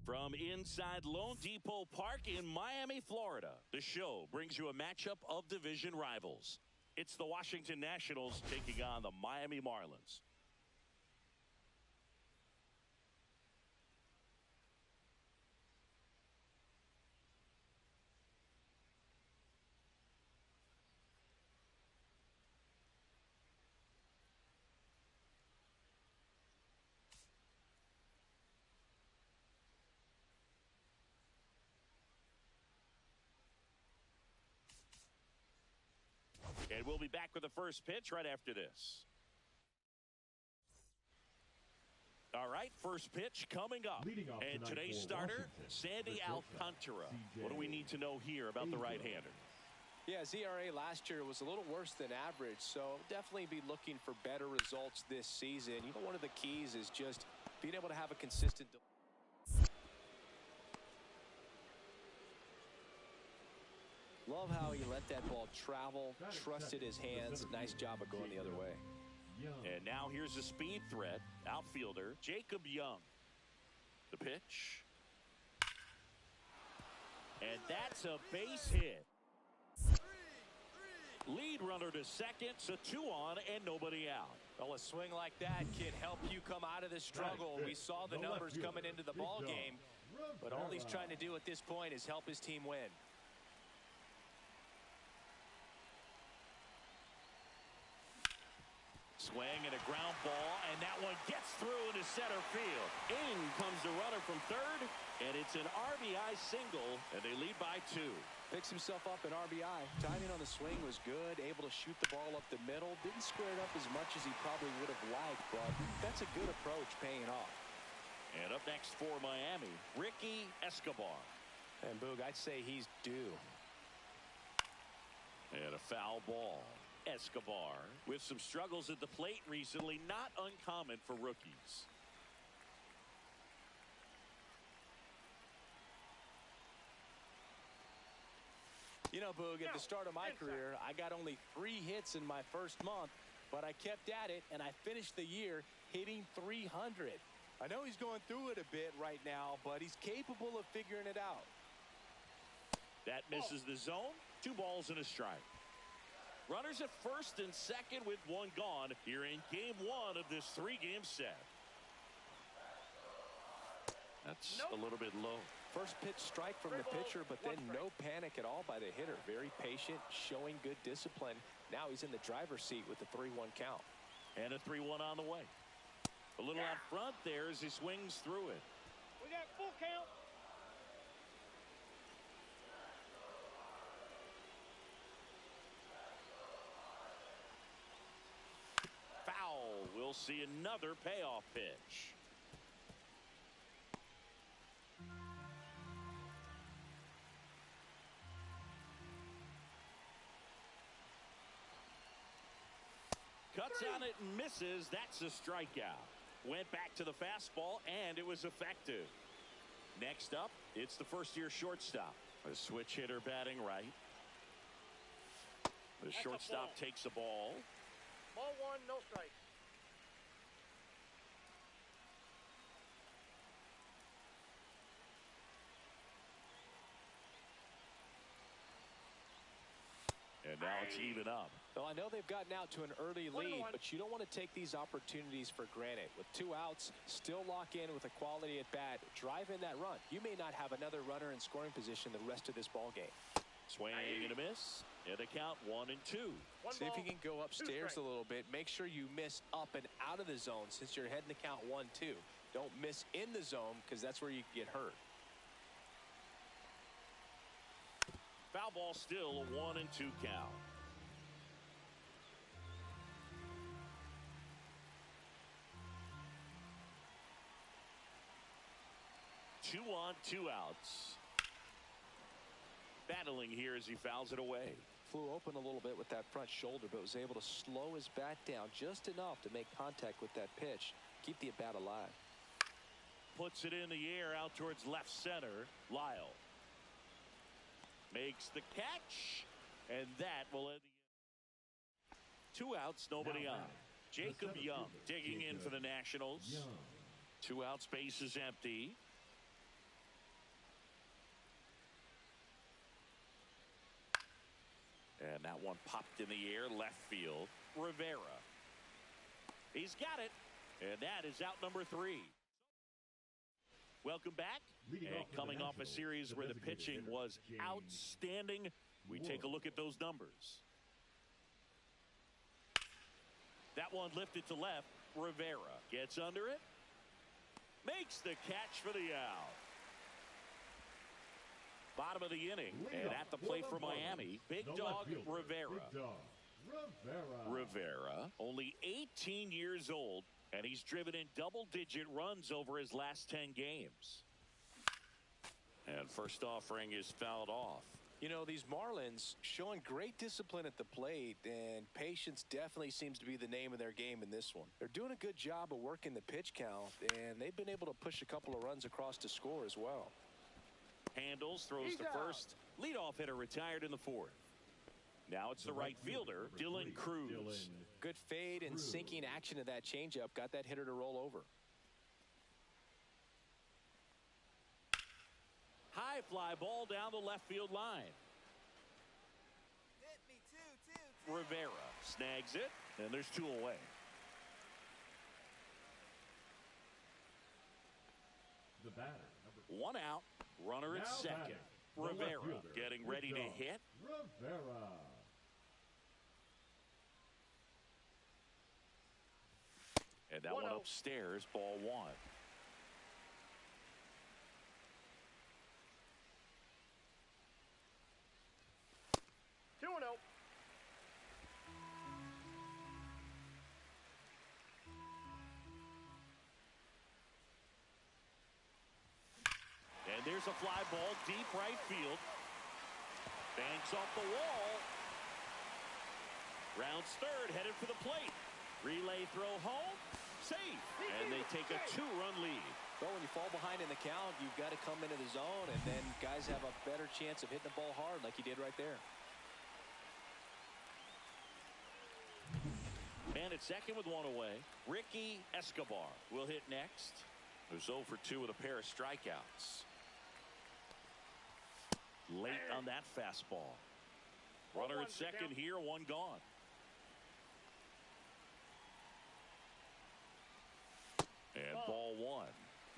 From inside Lone Depot Park in Miami, Florida, the show brings you a matchup of division rivals. It's the Washington Nationals taking on the Miami Marlins. And we'll be back with the first pitch right after this. All right, first pitch coming up. And today's starter, Sandy Alcantara. What do we need to know here about the right-hander? Yeah, ZRA last year was a little worse than average, so definitely be looking for better results this season. You know, one of the keys is just being able to have a consistent... Love how he let that ball travel, trusted his hands. Nice job of going the other way. And now here's a speed threat, outfielder Jacob Young. The pitch. And that's a base hit. Lead runner to second, so 2 on and nobody out. Well, a swing like that can help you come out of the struggle. We saw the numbers coming into the ball game, but all he's trying to do at this point is help his team win. Swing and a ground ball, and that one gets through into center field. In comes the runner from third, and it's an RBI single, and they lead by 2. Picks himself up an RBI. Timing on the swing was good, able to shoot the ball up the middle. Didn't square it up as much as he probably would have liked, but that's a good approach paying off. And up next for Miami, Ricky Escobar. And Boog, I'd say he's due. And a foul ball. Escobar with some struggles at the plate recently, not uncommon for rookies. You know, Boog, at the start of my career, I got only 3 hits in my first month, but I kept at it, and I finished the year hitting 300. I know he's going through it a bit right now, but he's capable of figuring it out. That misses the zone. 2 balls and a strike. Runners at first and second with 1 gone here in game 1 of this 3-game set. That's a little bit low. First pitch strike from the pitcher, but then no panic at all by the hitter. Very patient, showing good discipline. Now he's in the driver's seat with the 3-1 count. And a 3-1 on the way. A little out front there as he swings through it. We got full count. Foul. We'll see another payoff pitch. Cuts on it and misses. That's a strikeout. Went back to the fastball, and it was effective. Next up, it's the first-year shortstop. A switch hitter batting right. The shortstop takes the ball. Ball 1, no strike. And now it's even up. Well, I know they've gotten out to an early lead, but you don't want to take these opportunities for granted. With 2 outs, still lock in with a quality at bat. Drive in that run. You may not have another runner in scoring position the rest of this ball game. Swing and a miss. And a count 1 and 2. See if you can go upstairs a little bit. Make sure you miss up and out of the zone since you're heading to count 1-2. Don't miss in the zone because that's where you can get hurt. Foul ball, still a 1 and 2 count. Two on, 2 outs. Battling here as he fouls it away. Flew open a little bit with that front shoulder, but was able to slow his bat down just enough to make contact with that pitch. Keep the at-bat alive. Puts it in the air out towards left center. Lyle makes the catch, and that will end the 2 outs, nobody on. Jacob Young digging in for the Nationals. 2 outs, base is empty. And that one popped in the air left field. Rivera. He's got it. And that is out number 3. Welcome back. And coming off a series where the pitching was outstanding, we take a look at those numbers. That one lifted to left. Rivera gets under it. Makes the catch for the out. Bottom of the inning. And at the plate for Miami, Big Dog Rivera. Rivera, only 18 years old, and he's driven in double-digit runs over his last 10 games. And first offering is fouled off. You know, these Marlins showing great discipline at the plate, and patience definitely seems to be the name of their game in this one. They're doing a good job of working the pitch count, and they've been able to push a couple of runs across to score as well. Handles, throws to first. Leadoff hitter retired in the 4th. Now it's the right fielder, Dylan Cruz. Good fade and sinking action of that changeup got that hitter to roll over. High fly ball down the left field line. Hit me two. Rivera snags it, and there's 2 away. The batter, number 1 out, runner at second. Rivera getting ready to hit. Rivera. And that one upstairs, ball 1. And there's a fly ball deep right field. Banks off the wall. Rounds third, headed for the plate. Relay throw home. Safe. And they take a 2-run lead. Well, when you fall behind in the count, you've got to come into the zone, and then guys have a better chance of hitting the ball hard like he did right there. Man at second with 1 away. Ricky Escobar will hit next. Who's 0 for 2 with a pair of strikeouts. Late on that fastball. Runner at second here, 1 gone. And ball 1.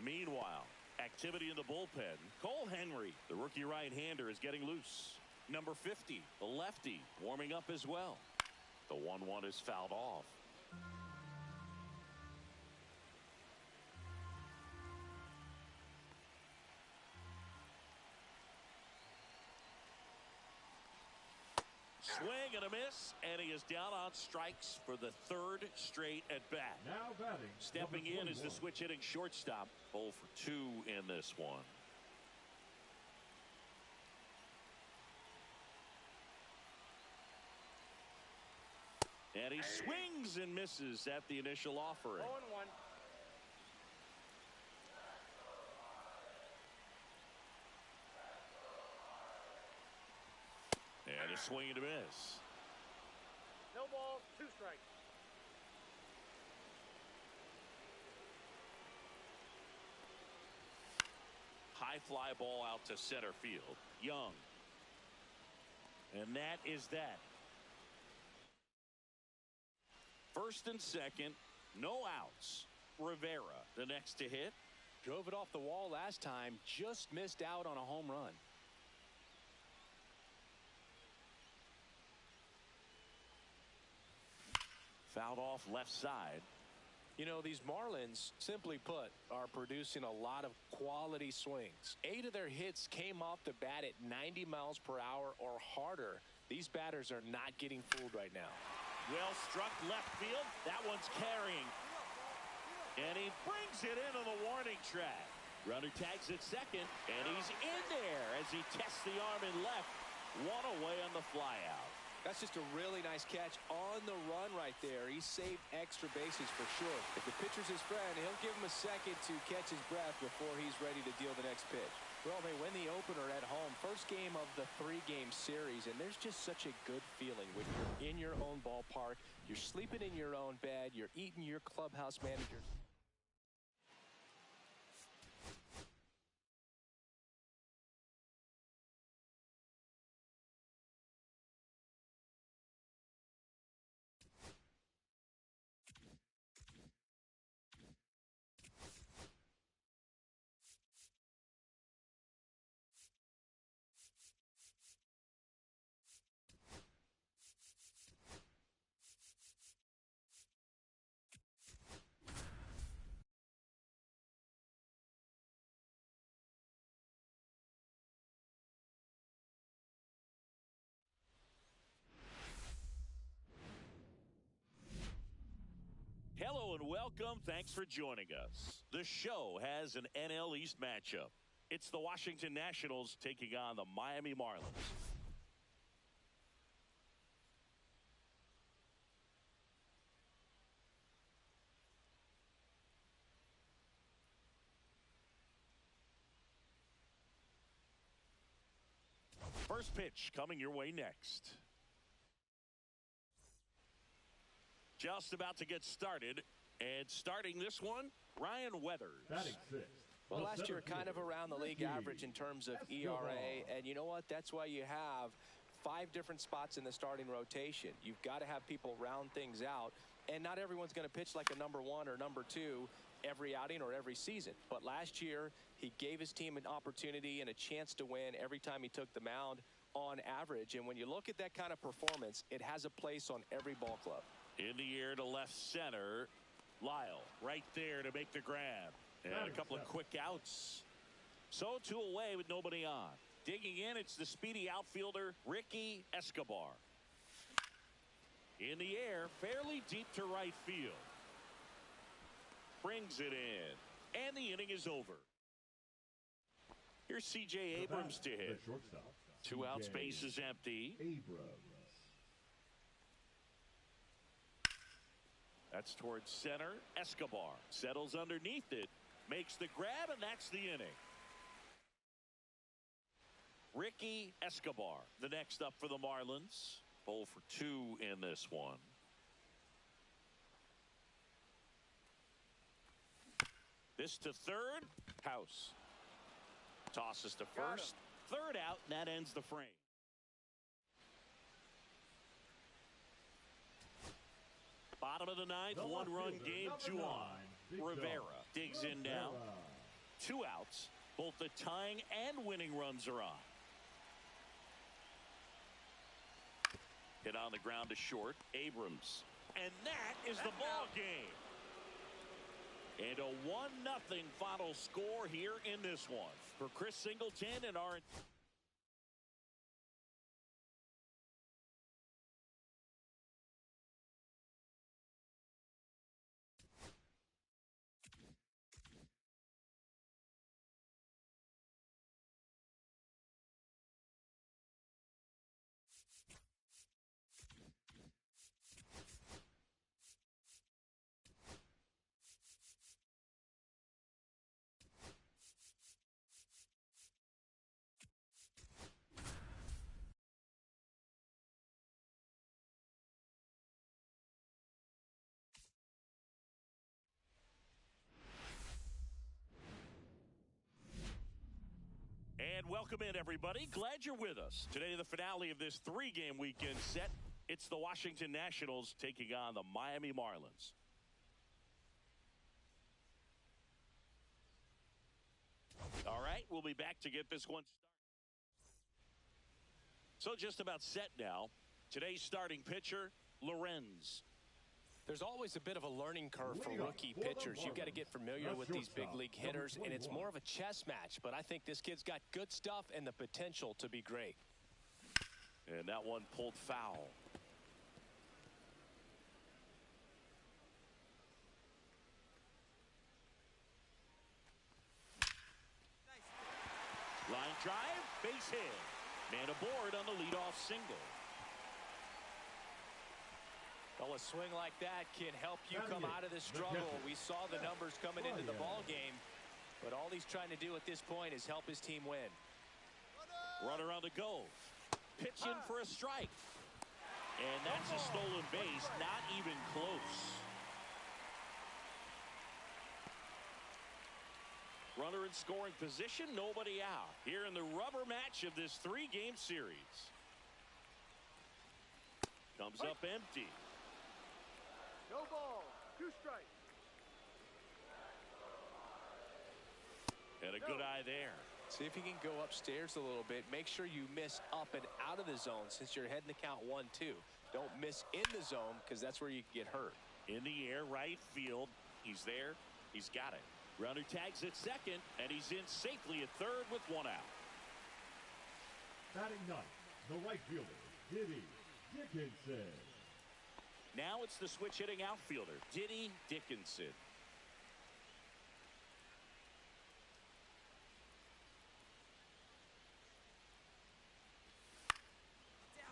Meanwhile, activity in the bullpen. Cole Henry, the rookie right-hander, is getting loose. Number 50, the lefty, warming up as well. The 1-1 is fouled off. Swing and a miss, and he is down on strikes for the 3rd straight at bat. Now batting. Stepping in is the switch hitting shortstop. 0 for 2 in this one. And he swings and misses at the initial offering. 0-1. And a swing and a miss. No balls, 2 strikes. High fly ball out to center field. Young. And that is that. First and second, no outs. Rivera, the next to hit. Drove it off the wall last time, just missed out on a home run. Fouled off left side. You know, these Marlins, simply put, are producing a lot of quality swings. 8 of their hits came off the bat at 90 miles per hour or harder. These batters are not getting fooled right now. Well struck left field. That one's carrying. And he brings it into the warning track. Runner tags at second, and he's in there as he tests the arm in left. 1 away on the flyout. That's just a really nice catch on the run right there. He saved extra bases for sure. If the pitcher's his friend, he'll give him a second to catch his breath before he's ready to deal the next pitch. Well, they win the opener at home. First game of the 3-game series, and there's just such a good feeling when you're in your own ballpark. You're sleeping in your own bed. You're eating your clubhouse manager. Welcome. Thanks for joining us. The show has an NL East matchup. It's the Washington Nationals taking on the Miami Marlins. First pitch coming your way next. Just about to get started. And starting this one, Ryan Weathers. Batting sixth. Well, last year kind of around the league average in terms of ERA. And you know what? That's why you have 5 different spots in the starting rotation. You've got to have people round things out. And not everyone's going to pitch like a number 1 or number 2 every outing or every season. But last year, he gave his team an opportunity and a chance to win every time he took the mound on average. And when you look at that kind of performance, it has a place on every ball club. In the air to left center. Lyle right there to make the grab. And a couple of quick outs. So 2 away with nobody on. Digging in, it's the speedy outfielder, Ricky Escobar. In the air, fairly deep to right field. Brings it in. And the inning is over. Here's C.J. Abrams to hit. 2 outs, base is empty. That's towards center. Escobar settles underneath it. Makes the grab, and that's the inning. Ricky Escobar, the next up for the Marlins. 0 for 2 in this one. This to third. House. Tosses to first. Third out, and that ends the frame. Bottom of the ninth, 1-run game, 2 on. Rivera digs in now. 2 outs. Both the tying and winning runs are on. Hit on the ground to short. Abrams. And that is the ball game. And a 1-0 final score here in this one. For Chris Singleton and our... And welcome in, everybody. Glad you're with us. Today, the finale of this 3-game weekend set. It's the Washington Nationals taking on the Miami Marlins. All right, we'll be back to get this one started. So just about set now. Today's starting pitcher, Lorenz. There's always a bit of a learning curve for rookie pitchers. You've got to get familiar with these big league hitters, and it's more of a chess match. But I think this kid's got good stuff and the potential to be great. And that one pulled foul. Line drive, base hit. Man aboard on the leadoff single. Well, a swing like that can help you come out of this struggle. We saw the numbers coming into the ball game, but all he's trying to do at this point is help his team win. Runner on the go. Pitch in for a strike. And that's a stolen base, not even close. Runner in scoring position, nobody out. Here in the rubber match of this 3-game series. Comes up empty. No ball. 2 strikes. And a good eye there. See if you can go upstairs a little bit. Make sure you miss up and out of the zone since you're heading to count 1-2. Don't miss in the zone because that's where you can get hurt. In the air, right field. He's there. He's got it. Runner tags at second, and he's in safely at third with 1 out. Batting ninth, the right fielder, Diddy Dickinson. Now it's the switch hitting outfielder, Diddy Dickinson.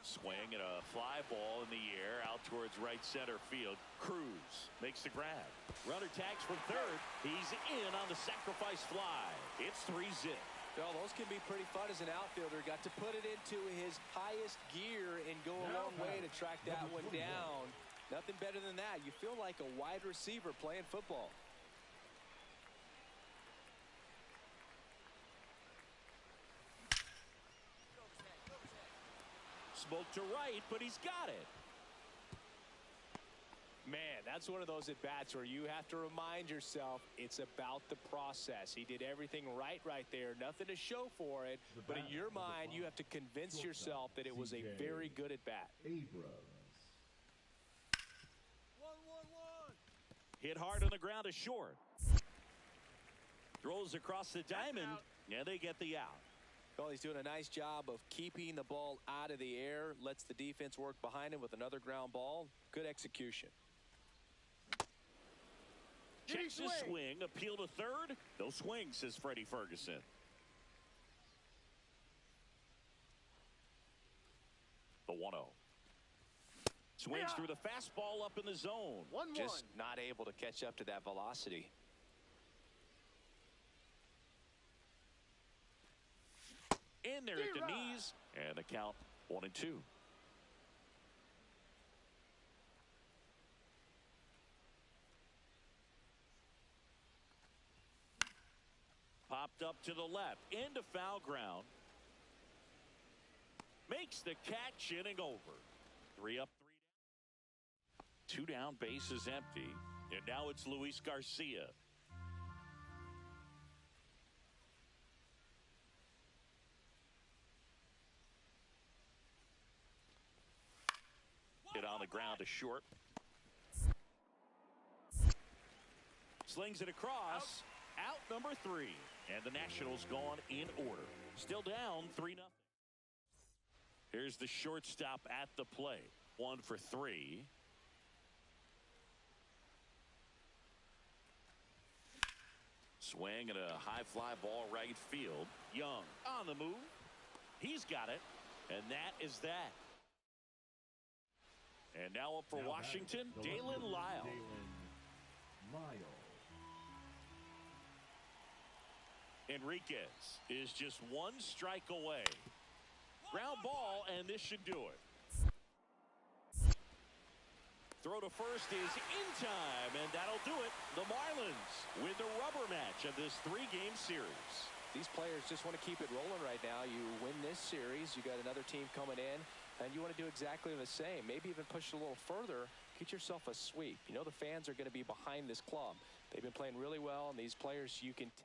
Swing and a fly ball in the air out towards right center field. Cruz makes the grab. Runner tags from third. He's in on the sacrifice fly. It's 3-zip. Well, those can be pretty fun as an outfielder. Got to put it into his highest gear and go a long way to track that one down. Nothing better than that. You feel like a wide receiver playing football. Smoke to right, but he's got it. Man, that's one of those at-bats where you have to remind yourself it's about the process. He did everything right there. Nothing to show for it. But in your mind, you have to convince yourself that it was a very good at-bat. Abrams. 1-1-1. Hit hard on the ground to short. Throws across the diamond, and they get the out. Well, he's doing a nice job of keeping the ball out of the air. Lets the defense work behind him with another ground ball. Good execution. Checks his swing, appeal to third. No swing, says Freddie Ferguson. The 1-0. Swings through the fastball up in the zone. 1-1. Just not able to catch up to that velocity. In there at the knees, and the count 1-2. Popped up to the left, into foul ground. Makes the catch, inning over. 3 up, 3 down. 2 down, base is empty. And now it's Luis Garcia. Hit on the ground to short. Slings it across. Out number 3. And the Nationals gone in order. Still down 3-0. Here's the shortstop at the plate. 1 for 3. Swing and a high fly ball right field. Young on the move. He's got it. And that is that. And now up for Washington, Dalen Lyle. Enriquez is just 1 strike away. Ground ball, and this should do it. Throw to first is in time, and that'll do it. The Marlins win the rubber match of this 3-game series. These players just want to keep it rolling right now. You win this series, you got another team coming in, and you want to do exactly the same. Maybe even push it a little further. Get yourself a sweep. You know the fans are going to be behind this club. They've been playing really well, and these players, you can tell.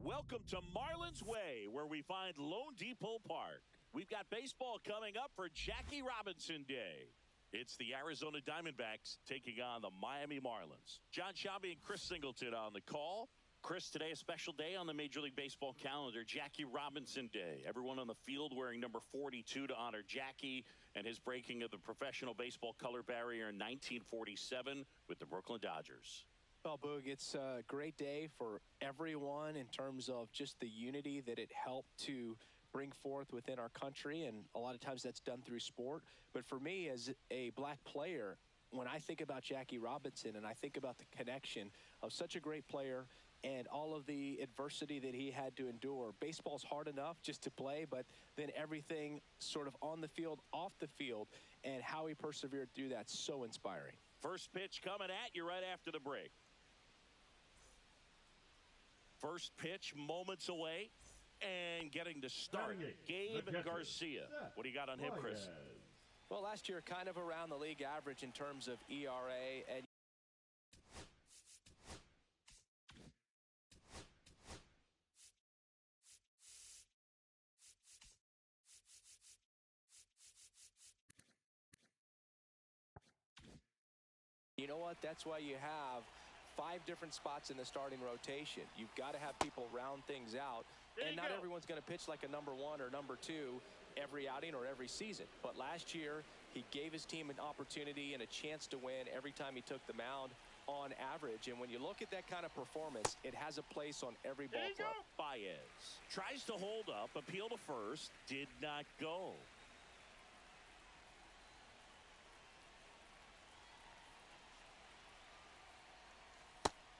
Welcome to Marlins Way, where we find Lone Depot Park. We've got baseball coming up for Jackie Robinson Day. It's the Arizona Diamondbacks taking on the Miami Marlins. John Sciambi and Chris Singleton on the call. Chris, today a special day on the Major League Baseball calendar, Jackie Robinson Day. Everyone on the field wearing number 42 to honor Jackie and his breaking of the professional baseball color barrier in 1947 with the Brooklyn Dodgers. Well, Boog, it's a great day for everyone in terms of just the unity that it helped to bring forth within our country, and a lot of times that's done through sport. But for me, as a black player, when I think about Jackie Robinson and I think about the connection of such a great player and all of the adversity that he had to endure. Baseball's hard enough just to play, but then everything sort of on the field, off the field, and how he persevered through that, so inspiring. First pitch coming at you right after the break. First pitch moments away and getting to start. Gabe Garcia. What do you got on him, Chris? Well, last year kind of around the league average in terms of ERA, and you know what? That's why you have 5 different spots in the starting rotation. You've got to have people round things out. And not everyone's going to pitch like a number 1 or number 2 every outing or every season. But last year, he gave his team an opportunity and a chance to win every time he took the mound on average. And when you look at that kind of performance, it has a place on every ball club. Baez tries to hold up, appeal to first, did not go.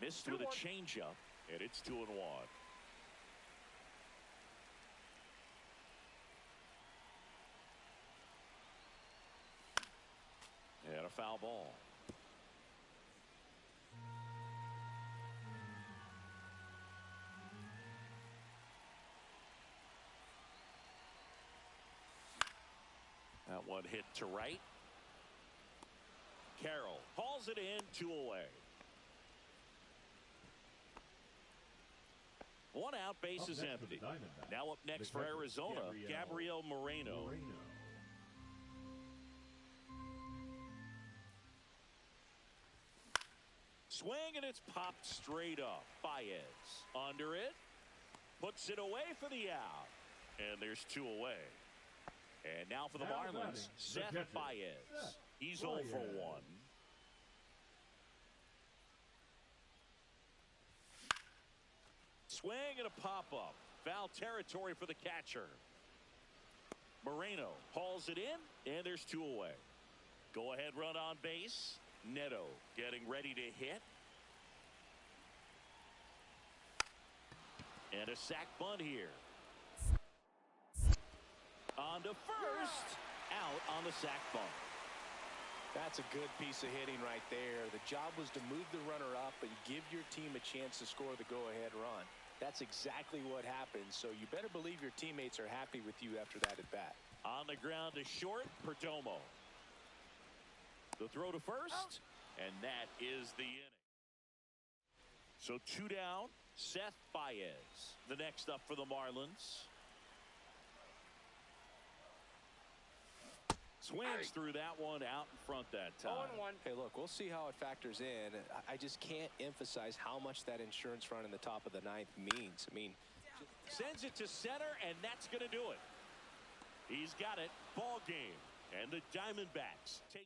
Missed with a changeup, and it's 2-1. And a foul ball. That one hit to right. Carroll hauls it in, 2 away. 1 out, base is empty. Now up next for Arizona, Gabriel Moreno. Swing, and it's popped straight up. Baez under it. Puts it away for the out. And there's 2 away. And now for the Marlins, Seth Baez. He's 0 for 1. Swing and a pop-up. Foul territory for the catcher. Moreno hauls it in, and there's 2 away. Go-ahead run on base. Neto getting ready to hit. And a sac bunt here. On to first. Out on the sac bunt. That's a good piece of hitting right there. The job was to move the runner up and give your team a chance to score the go-ahead run. That's exactly what happened, so you better believe your teammates are happy with you after that at-bat. On the ground to short, Perdomo. The throw to first, and that is the inning. So 2 down, Seth Baez. The next up for the Marlins. Swings through that one out in front that time. 0-1. Hey, look, we'll see how it factors in. I just can't emphasize how much that insurance run in the top of the 9th means. I mean, Sends it to center, and that's going to do it. He's got it. Ball game. And the Diamondbacks take.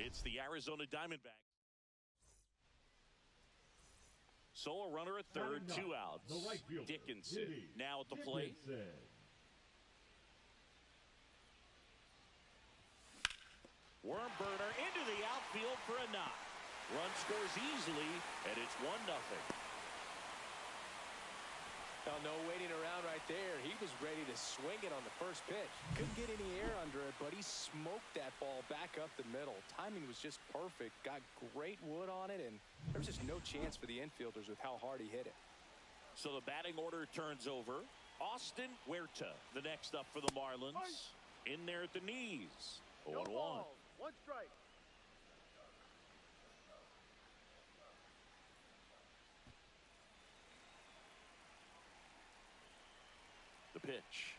It's the Arizona Diamondbacks. Solo runner at third, 2 outs. Dickinson now at the plate. Worm burner into the outfield for a knock. Run scores easily, and it's 1-0. Well, no waiting around right there. He was ready to swing it on the first pitch. Couldn't get any air under it, but he smoked that ball back up the middle. Timing was just perfect. Got great wood on it, and there was just no chance for the infielders with how hard he hit it. So the batting order turns over. Austin Huerta, the next up for the Marlins. In there at the knees. 0-1. 1 strike. The pitch.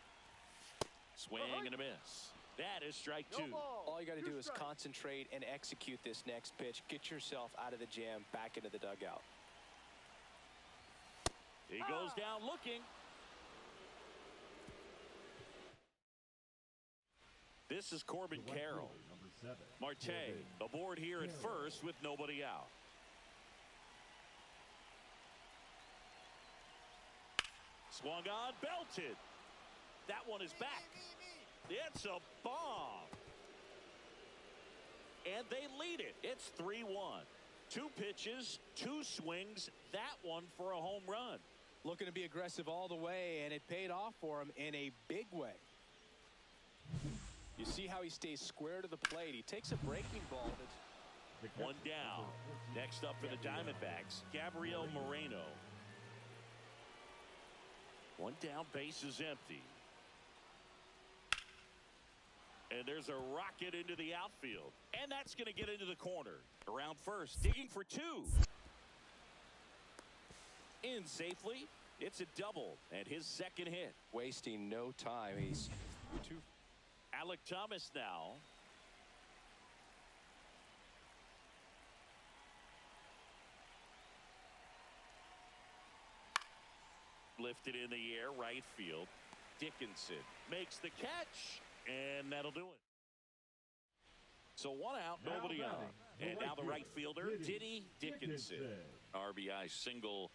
Swing and a miss. That is strike 2. All you got to do is concentrate and execute this next pitch. Get yourself out of the jam, back into the dugout. He goes down looking. This is Corbin Carroll. Marte aboard here at first with nobody out. Swung on, belted. That one is back. It's a bomb. And they lead it. It's 3-1. 2 pitches, 2 swings. That one for a home run. Looking to be aggressive all the way, and it paid off for him in a big way. You see how he stays square to the plate. He takes a breaking ball. One down. Next up for the Diamondbacks, Gabriel Moreno. One down, base is empty. And there's a rocket into the outfield. And that's going to get into the corner. Around first, digging for 2. In safely. It's a double and his second hit. Wasting no time. He's 2. Alec Thomas now. Lifted in the air, right field. Dickinson makes the catch, and that'll do it. So 1 out, nobody on. And now the right fielder, Diddy Dickinson. RBI single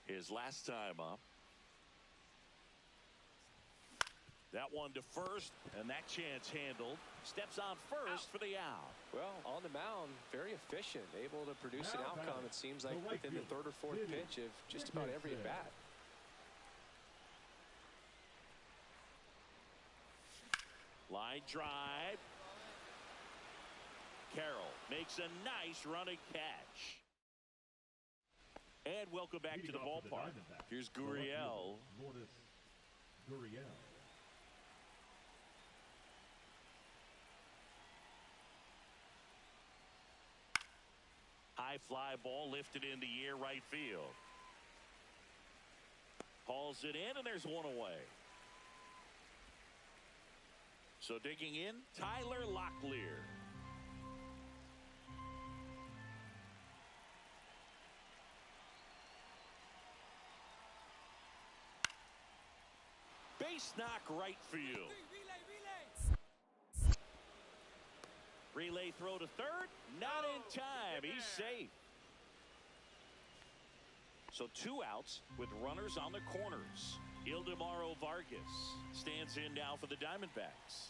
his last time up. That one to first, and that chance handled. Steps on first for the out. Well, on the mound, very efficient, able to produce an outcome, it seems like, within the 3rd or 4th pitch of just about every at-bat. Line drive. Carroll makes a nice running catch. And welcome back to the ballpark. Here's Gurriel. High fly ball lifted in the air, right field. Hauls it in, and there's one away. So digging in, Tyler Locklear. Base knock, right field. Relay throw to third, not in time. He's safe. So 2 outs with runners on the corners. Ildemaro Vargas stands in now for the Diamondbacks.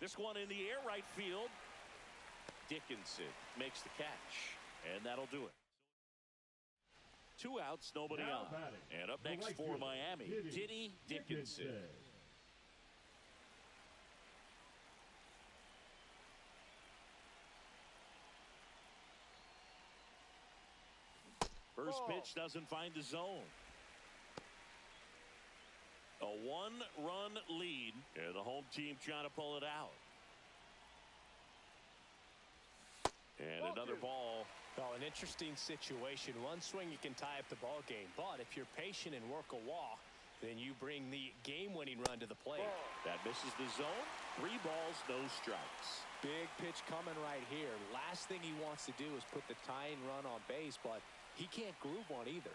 This one in the air, right field. Dickinson makes the catch, and that'll do it. 2 outs, nobody on. And up next for Miami, Diddy Dickinson. First pitch doesn't find the zone. A 1-run lead, and the home team trying to pull it out. And another ball. Well, an interesting situation. One swing, you can tie up the ball game. But if you're patient and work a walk, then you bring the game-winning run to the plate. That misses the zone. 3 balls, no strikes. Big pitch coming right here. Last thing he wants to do is put the tying run on base, but he can't groove one either.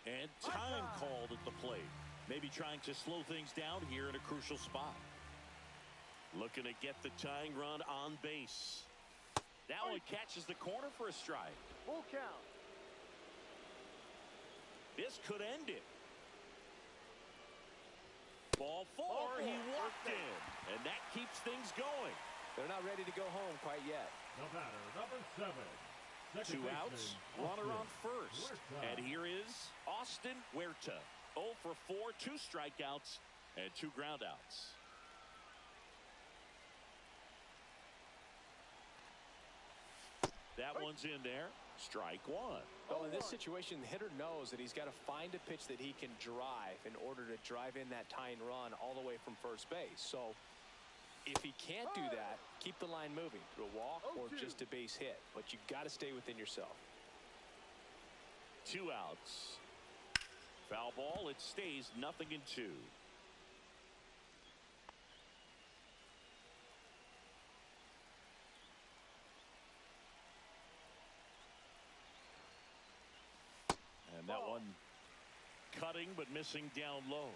And time called at the plate. Maybe trying to slow things down here in a crucial spot. Looking to get the tying run on base. That one catches the corner for a strike. Full count. This could end it. Ball four, he walked in, and that keeps things going. They're not ready to go home quite yet. The batter, number 7. Two outs, runner on first. And here is Austin Huerta. 0 for 4, 2 strikeouts, and 2 groundouts. That one's in there. Strike one. Well, in this situation, the hitter knows that he's got to find a pitch that he can drive in order to drive in that tying run all the way from first base. So if he can't do that, keep the line moving through a walk or just a base hit. But you've got to stay within yourself. 2 outs. Foul ball. It stays 0-2. And that one cutting but missing down low.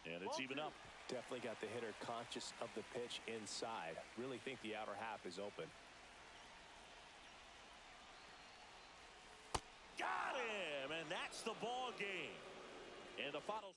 And it's even up. Definitely got the hitter conscious of the pitch inside. Really think the outer half is open. Got him, and that's the ball game. And the final score.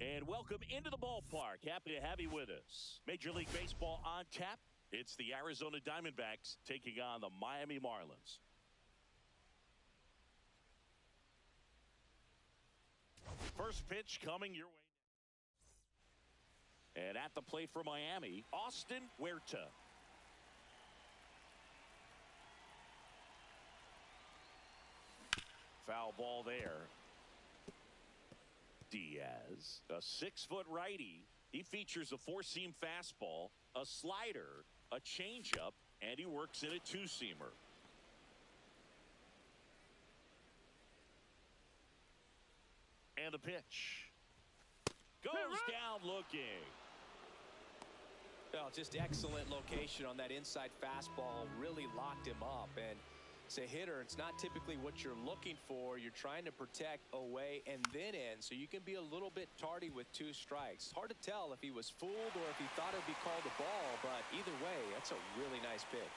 And welcome into the ballpark. Happy to have you with us. Major League Baseball on tap. It's the Arizona Diamondbacks taking on the Miami Marlins. First pitch coming your way. And at the plate for Miami, Austin Huerta. Foul ball there. Diaz, a 6-foot righty. He features a 4-seam fastball, a slider, a changeup, and he works in a 2-seamer. And the pitch. Goes down looking. Well, just excellent location on that inside fastball. Really locked him up. And as a hitter, it's not typically what you're looking for. You're trying to protect away and then in, so you can be a little bit tardy with 2 strikes. Hard to tell if he was fooled or if he thought it would be called a ball, but either way, that's a really nice pitch.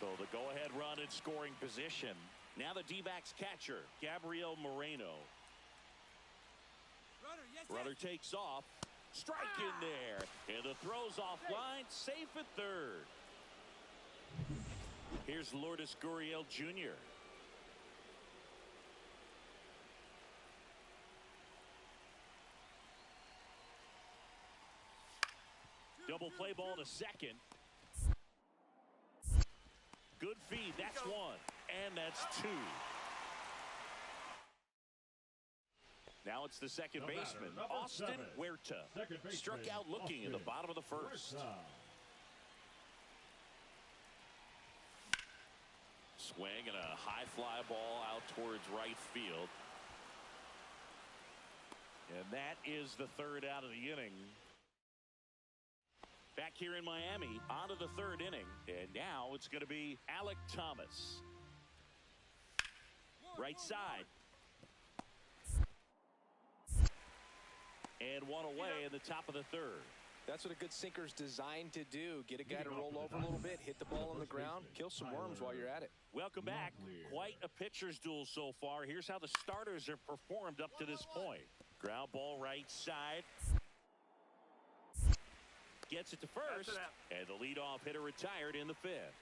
So the go-ahead run in scoring position. Now the D-backs catcher, Gabriel Moreno. Runner takes off. Strike in there. And the throw's offline. Safe at third. Here's Lourdes Gurriel Jr. Double play ball to second. Good feed. That's 1. And that's 2. Now it's the second baseman, Austin Huerta. Struck out looking in the bottom of the first. Swing and a high fly ball out towards right field. And that is the third out of the inning. Back here in Miami, on to the third inning. And now it's going to be Alek Thomas. Right side. And one away in the top of the third. That's what a good sinker's designed to do. Get a guy to roll over a little bit, hit the ball on the ground, kill some worms while you're at it. Welcome back. Quite a pitcher's duel so far. Here's how the starters have performed up to this point. Ground ball right side. Gets it to first. And the leadoff hitter retired in the 5th.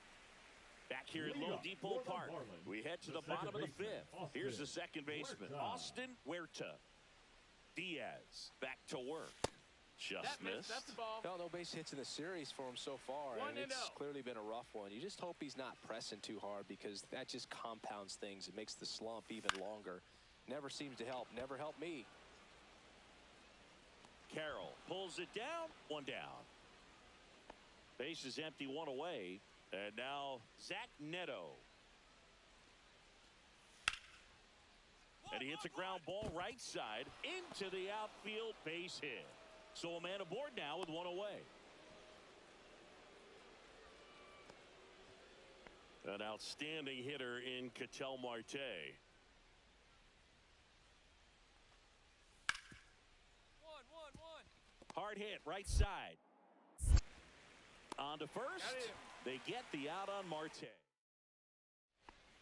Back here at Low Depot Park, we head to the bottom of the fifth. Here's the second baseman, Austin Huerta. Diaz back to work. Just missed. That's the ball. Well, no base hits in the series for him so far. And it's clearly been a rough one. You just hope he's not pressing too hard because that just compounds things. It makes the slump even longer. Never seems to help. Never helped me. Carroll pulls it down. One down. Base is empty, one away. And now Zach Neto. And he hits a ground ball right side into the outfield, base hit. So a man aboard now with one away. An outstanding hitter in Ketel Marte. One. Hard hit right side. On to first. They get the out on Marte.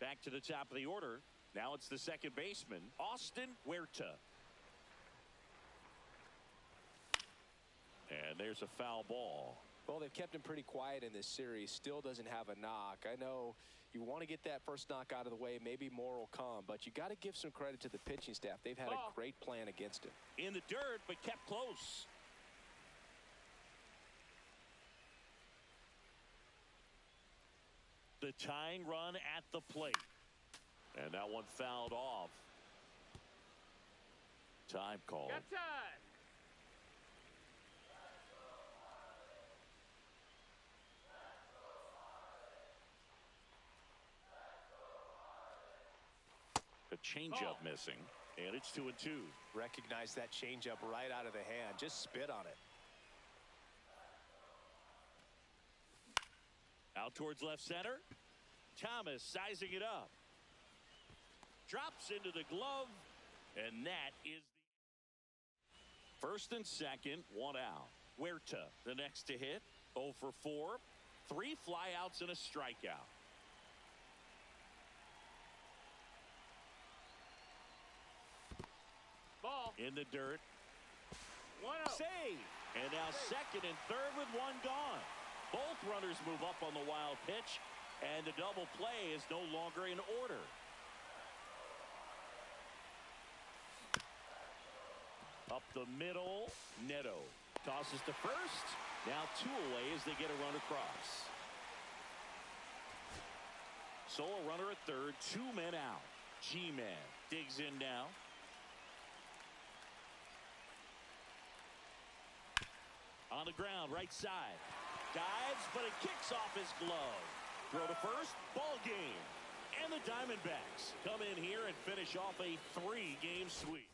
Back to the top of the order. Now it's the second baseman, Austin Huerta. And there's a foul ball. Well, they've kept him pretty quiet in this series. Still doesn't have a knock. I know you want to get that first knock out of the way. Maybe more will come. But you got to give some credit to the pitching staff. They've had a great plan against him. In the dirt, but kept close. The tying run at the plate. And that one fouled off. Time call. Got time. A changeup missing, and it's 2-2. Recognize that changeup right out of the hand. Just spit on it. Out towards left center. Thomas sizing it up. Drops into the glove, and that is the first and second, one out. Huerta, the next to hit, 0 for 4, 3 flyouts and a strikeout. Ball. In the dirt. 1-0. Save. And now second and third with one gone. Both runners move up on the wild pitch, and the double play is no longer in order. Up the middle, Neto tosses to first. Now 2 away as they get a run across. So a runner at third, 2 men out. G-Man digs in now. On the ground, right side. Dives, but it kicks off his glove. Throw to first, ball game. And the Diamondbacks come in here and finish off a 3-game sweep.